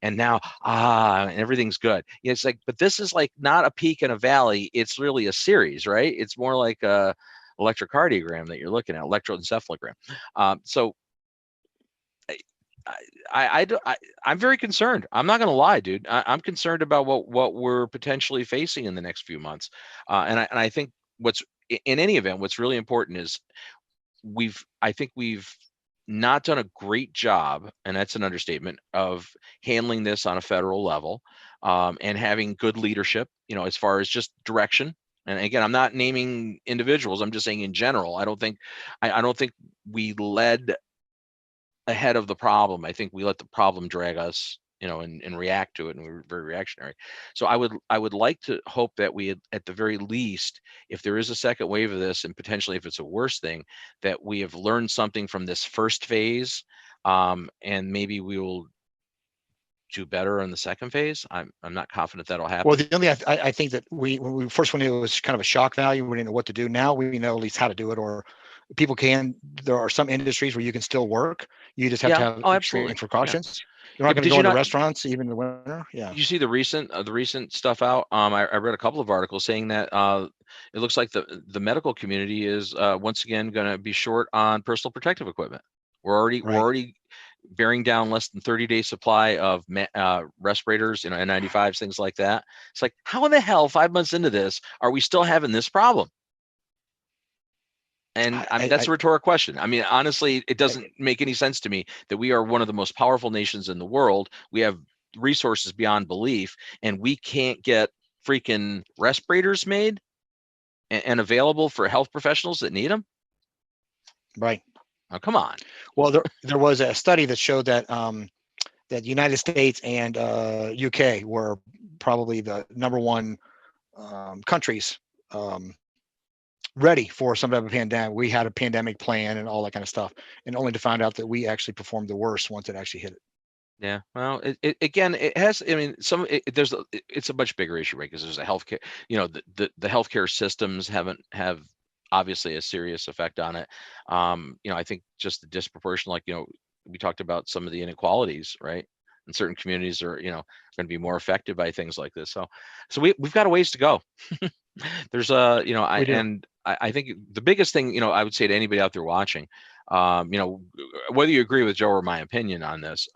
and now and everything's good. It's like, but this is like not a peak and a valley, it's really a series, right? It's more like a electrocardiogram that you're looking at, electroencephalogram. So I'm very concerned. I'm not going to lie, dude. I'm concerned about what we're potentially facing in the next few months. And I think in any event, what's really important is I think we've not done a great job, and that's an understatement, of handling this on a federal level, and having good leadership, as far as just direction. And again, I'm not naming individuals. I'm just saying in general. I don't think we led ahead of the problem. I think we let the problem drag us, and react to it, and we were very reactionary. So I would like to hope that we at the very least, if there is a second wave of this, and potentially if it's a worse thing, that we have learned something from this first phase, and maybe we will do better in the second phase. I'm not confident that'll Well, happen. the only I think that when we first went, it was kind of a shock value. We didn't know what to do. Now we know at least how to do it, or people can. There are some industries where you can still work. You just have to Yeah. have Oh, extreme absolutely. Yeah. precautions. You're Yeah. not But going to did go you into not? restaurants even in the winter. Yeah. You see the recent stuff out? I read a couple of articles saying that it looks like the medical community is once again going to be short on personal protective equipment. We're Right. already bearing down less than 30-day supply of respirators, N95s, things like that. It's like, how in the hell 5 months into this are we still having this problem? And I mean, that's I, a rhetorical question. I mean, honestly, it I, doesn't make any sense to me that we are one of the most powerful nations in the world. We have resources beyond belief, and we can't get freaking respirators made and available for health professionals that need them. right. Oh, come on. Well, there was a study that showed that that the United States and UK were probably the number one countries ready for some type of pandemic. We had a pandemic plan and all that kind of stuff, and only to find out that we actually performed the worst once it actually hit it. Yeah. Well, again, it has. I mean, it's a much bigger issue, right? Because there's a healthcare. The healthcare systems have obviously a serious effect on it. I think just the disproportion, like we talked about some of the inequalities, right? And certain communities are going to be more affected by things like this. So we've got a ways to go. There's I We do. and I think the biggest thing, I would say to anybody out there watching, You know, whether you agree with Joe or my opinion on this,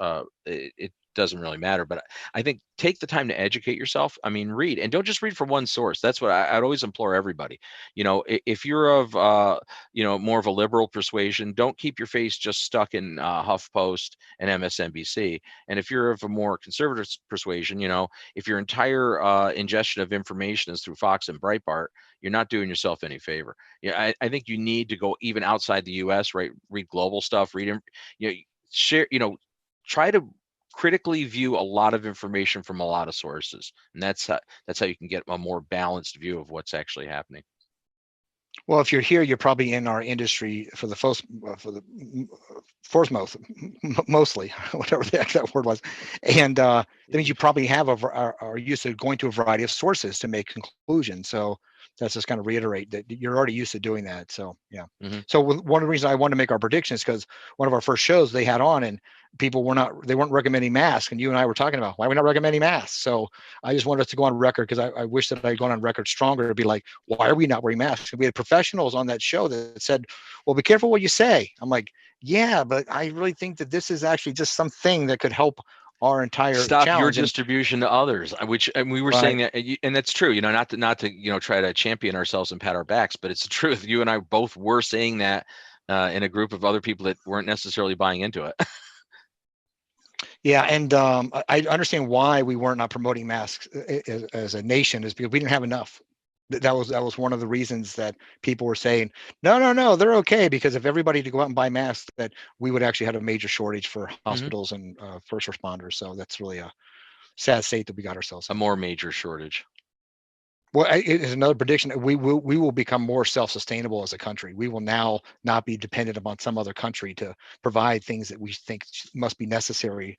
it doesn't really matter. But I think take the time to educate yourself. I mean, read, and don't just read from one source. That's what I'd always implore everybody. You know, if you're of you know, more of a liberal persuasion, don't keep your face just stuck in HuffPost and MSNBC. And if you're of a more conservative persuasion, you know, if your entire ingestion of information is through Fox and Breitbart, you're not doing yourself any favor. Yeah, I think you need to go even outside the U.S. Right? Read global stuff. You know, share. You know, try to critically view a lot of information from a lot of sources, and that's how you can get a more balanced view of what's actually happening. Well, if you're here, you're probably in our industry for the foremost, mostly, whatever the heck that word was, and that means you probably have are used to going to a variety of sources to make conclusions. So that's just kind of reiterate that you're already used to doing that. So yeah. So one of the reasons I wanted to make our predictions, because one of our first shows they had on, and people weren't recommending masks, and you and I were talking about why we're not recommending masks. So I just wanted us to go on record, because I wish that I had gone on record stronger to be like, why are we not wearing masks? And we had professionals on that show that said, well, be careful what you say. I'm like, yeah, but I really think that this is actually just something that could help our entire stop challenge. your distribution to others, which, and we were saying that, and that's true. You know, not to you know, try to champion ourselves and pat our backs, but it's the truth. You and I both were saying that in a group of other people that weren't necessarily buying into it. Yeah, and I understand why we weren't not promoting masks as a nation, is because we didn't have enough. That was one of the reasons that people were saying, no, they're okay, because if everybody to go out and buy masks, that we would actually have a major shortage for hospitals and first responders. So that's really a sad state that we got ourselves in. A more major shortage. Well, it is another prediction. We will become more self-sustainable as a country. We will now not be dependent upon some other country to provide things that we think must be necessary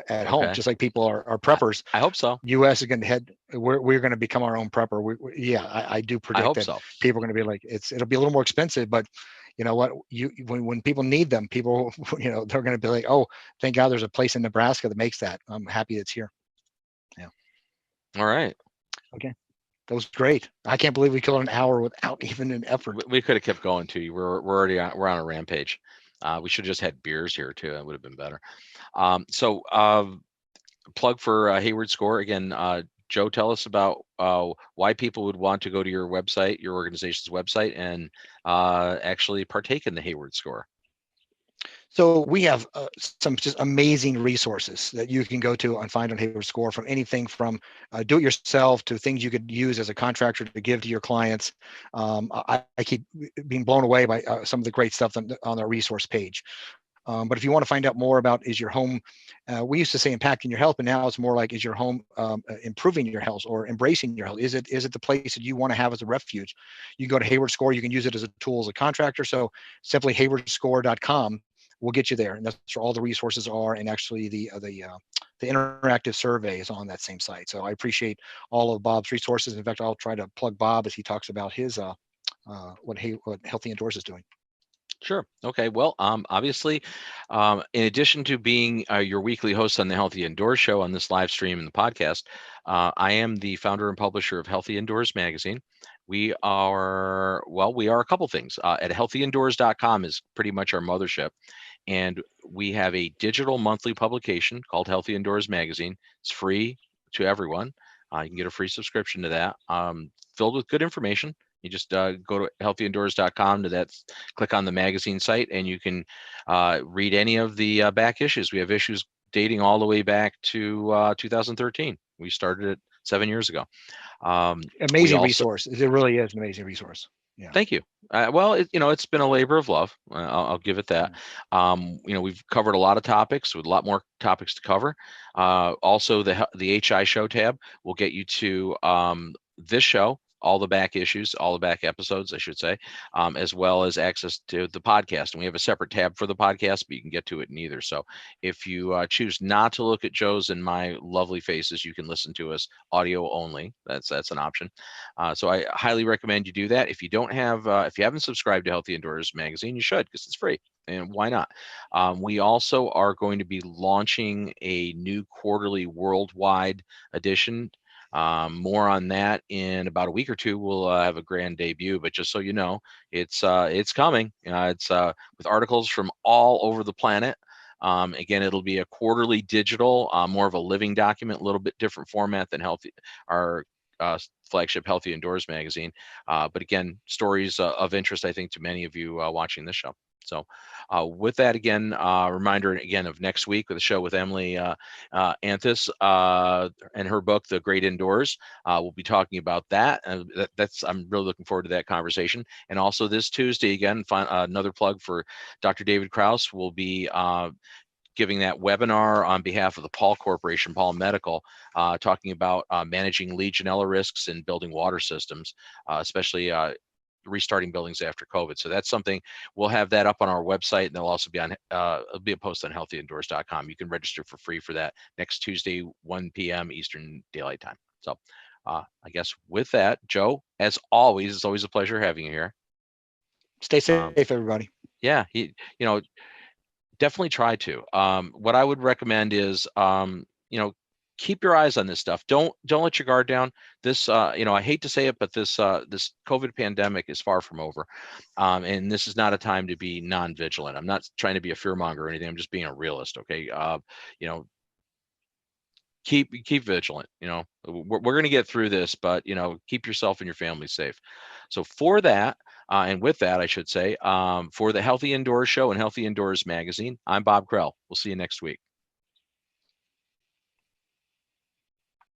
at home. Just like people are preppers. I hope so. U.S. is going to head. We're going to become our own prepper. I do predict that so. People are going to be like, it'll be a little more expensive, but you know what? When people need them, people, you know, they're going to be like, oh, thank God there's a place in Nebraska that makes that. I'm happy it's here. Yeah. All right. Okay. That was great. I can't believe we killed an hour without even an effort. We could have kept going too. We're already we're on a rampage. We should have just had beers here too. That would have been better. So plug for Hayward Score again. Joe, tell us about why people would want to go to your website, your organization's website, and actually partake in the Hayward Score. So we have some just amazing resources that you can go to and find on Hayward Score, from anything from do-it-yourself to things you could use as a contractor to give to your clients. I keep being blown away by some of the great stuff on our resource page. But if you want to find out more about, is your home, we used to say impacting your health, but now it's more like, is your home improving your health or embracing your health? Is it the place that you want to have as a refuge? You can go to Hayward Score. You can use it as a tool as a contractor. So simply haywardscore.com will get you there, and that's where all the resources are. And actually the interactive survey is on that same site. So I appreciate all of Bob's resources. In fact, I'll try to plug Bob as he talks about his what Healthy Indoors is doing. Sure. Okay. Well, obviously, in addition to being your weekly host on the Healthy Indoors show on this live stream and the podcast, I am the founder and publisher of Healthy Indoors magazine. We are a couple things. At healthyindoors.com is pretty much our mothership. And we have a digital monthly publication called Healthy Indoors Magazine. It's free to everyone. You can get a free subscription to that, filled with good information. You just go to healthyindoors.com click on the magazine site, and you can read any of the back issues. We have issues dating all the way back to 2013. We started it 7 years ago. Amazing resource. It really is an amazing resource. Yeah. Thank you. Well, it's been a labor of love. I'll give it that. We've covered a lot of topics with a lot more topics to cover. Also, the HI show tab will get you to this show, all the back issues, all the back episodes, I should say, as well as access to the podcast. And we have a separate tab for the podcast, but you can get to it in either. So if you choose not to look at Joe's and my lovely faces, you can listen to us audio only. That's an option. So I highly recommend you do that. If you haven't subscribed to Healthy Indoors magazine, you should, because it's free. And why not? We also are going to be launching a new quarterly worldwide edition More on that in about a week or two. We'll have a grand debut, but just so you know, it's coming. It's with articles from all over the planet. Again, it'll be a quarterly digital, more of a living document, a little bit different format than our flagship Healthy Indoors magazine. But again, stories of interest, I think, to many of you watching this show. So with that, again, reminder again of next week with the show with Emily Anthis and her book, The Great Indoors. We'll be talking about that. I'm really looking forward to that conversation. And also this Tuesday, again, another plug for Dr. David Kraus will be giving that webinar on behalf of the Paul Corporation, Paul Medical, talking about managing Legionella risks and building water systems, especially restarting buildings after COVID. So that's something, we'll have that up on our website, and there'll also be on it'll be a post on healthyindoors.com. You can register for free for that next Tuesday, 1 p.m. Eastern Daylight Time. So I guess with that, Joe, as always, it's always a pleasure having you here. Stay safe, everybody. Yeah, definitely try to. What I would recommend is, keep your eyes on this stuff. Don't let your guard down. This, I hate to say it, but this COVID pandemic is far from over, and this is not a time to be non-vigilant. I'm not trying to be a fearmonger or anything. I'm just being a realist. Okay, keep vigilant. We're going to get through this, but keep yourself and your family safe. So for that, and with that, I should say, for the Healthy Indoors Show and Healthy Indoors Magazine, I'm Bob Krell. We'll see you next week.